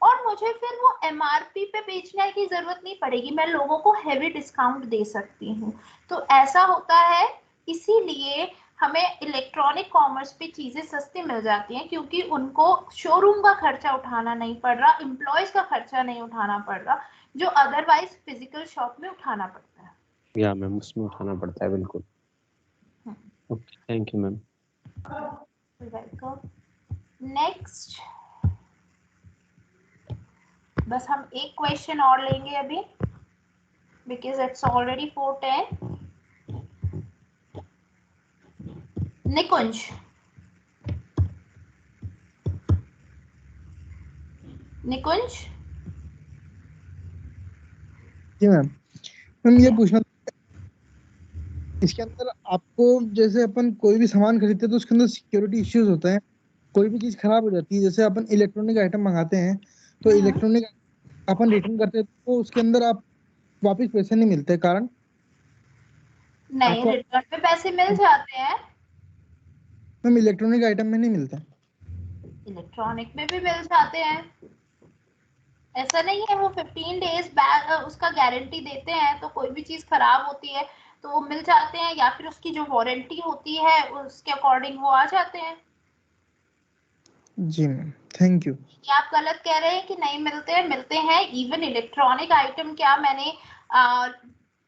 और मुझे फिर वो एमआरपी पे बेचने की जरूरत नहीं पड़ेगी, मैं लोगों को हेवी डिस्काउंट दे सकती हूँ। तो ऐसा होता है, इसीलिए हमें इलेक्ट्रॉनिक कॉमर्स पे चीजें सस्ती मिल जाती हैं, क्योंकि उनको शोरूम का खर्चा उठाना नहीं पड़ रहा, एम्प्लॉयज का खर्चा नहीं उठाना पड़ रहा, जो अदरवाइज फिजिकल शॉप में उठाना पड़ता है। या मैम उसमें उठाना पड़ता है, बिल्कुल। Okay, thank you ma'am. Welcome. Next, बस हम एक क्वेश्चन और लेंगे अभी, because it's already 4:10। Nikunj, Nikunj. जी मैम। मैम ये पूछना, इसके अंदर आपको जैसे अपन कोई भी सामान खरीदते हैं तो उसके अंदर सिक्योरिटी इश्यूज होते हैं, कोई भी चीज खराब हो जाती है, जैसे अपन इलेक्ट्रॉनिक आइटम मंगाते हैं तो इलेक्ट्रॉनिक अपन रिटर्न करते हैं तो उसके अंदर आप वापस पैसे नहीं मिलते, कारण नहीं, रिटर्न पे पैसे मिल जाते हैं। मैम इलेक्ट्रॉनिक आइटम में नहीं मिलता। इलेक्ट्रॉनिक में भी मिल जाते हैं, ऐसा नहीं है। वो 15 डेज बैक उसका गारंटी देते हैं, तो कोई भी चीज खराब होती है तो वो मिल जाते हैं, या फिर उसकी जो वारंटी होती है उसके अकॉर्डिंग वो आ जाते हैं। जी मैम, थैंक यू। क्या आप गलत कह रहे हैं कि नहीं मिलते हैं? मिलते हैं। इवन इलेक्ट्रॉनिक आइटम, क्या मैंने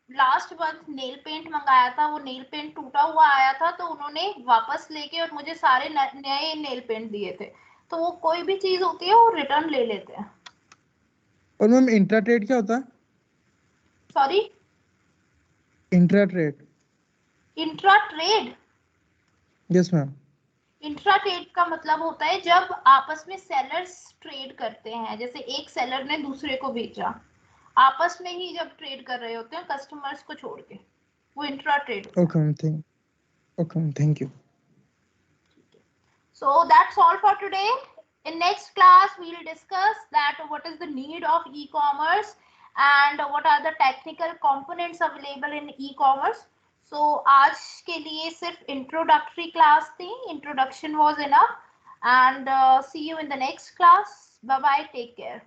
लास्ट मंथ नेल पेंट मंगाया था, वो नेल पेंट टूटा हुआ आया था तो उन्होंने वापस लेके और मुझे सारे नए नेल पेंट दिए थे। तो वो कोई भी चीज होती है वो रिटर्न ले लेते हैं। और मैम इंट्रा ट्रेड क्या होता है? Sorry, intra trade? Intra trade? Yes ma'am. Intra trade का मतलब होता है जब आपस में सेलर्स ट्रेड करते हैं, जैसे एक सेलर ने दूसरे को बेचा, आपस में ही जब ट्रेड कर रहे होते हैं कस्टमर्स को छोड़ के, वो intra trade. Okay ma'am, thank you. So that's all for today. In next class, we'll discuss that what is the need of e-commerce and what are the technical components available in e-commerce. So आज के लिए सिर्फ introductory class थी. Introduction was enough. And see you in the next class. Bye bye. Take care.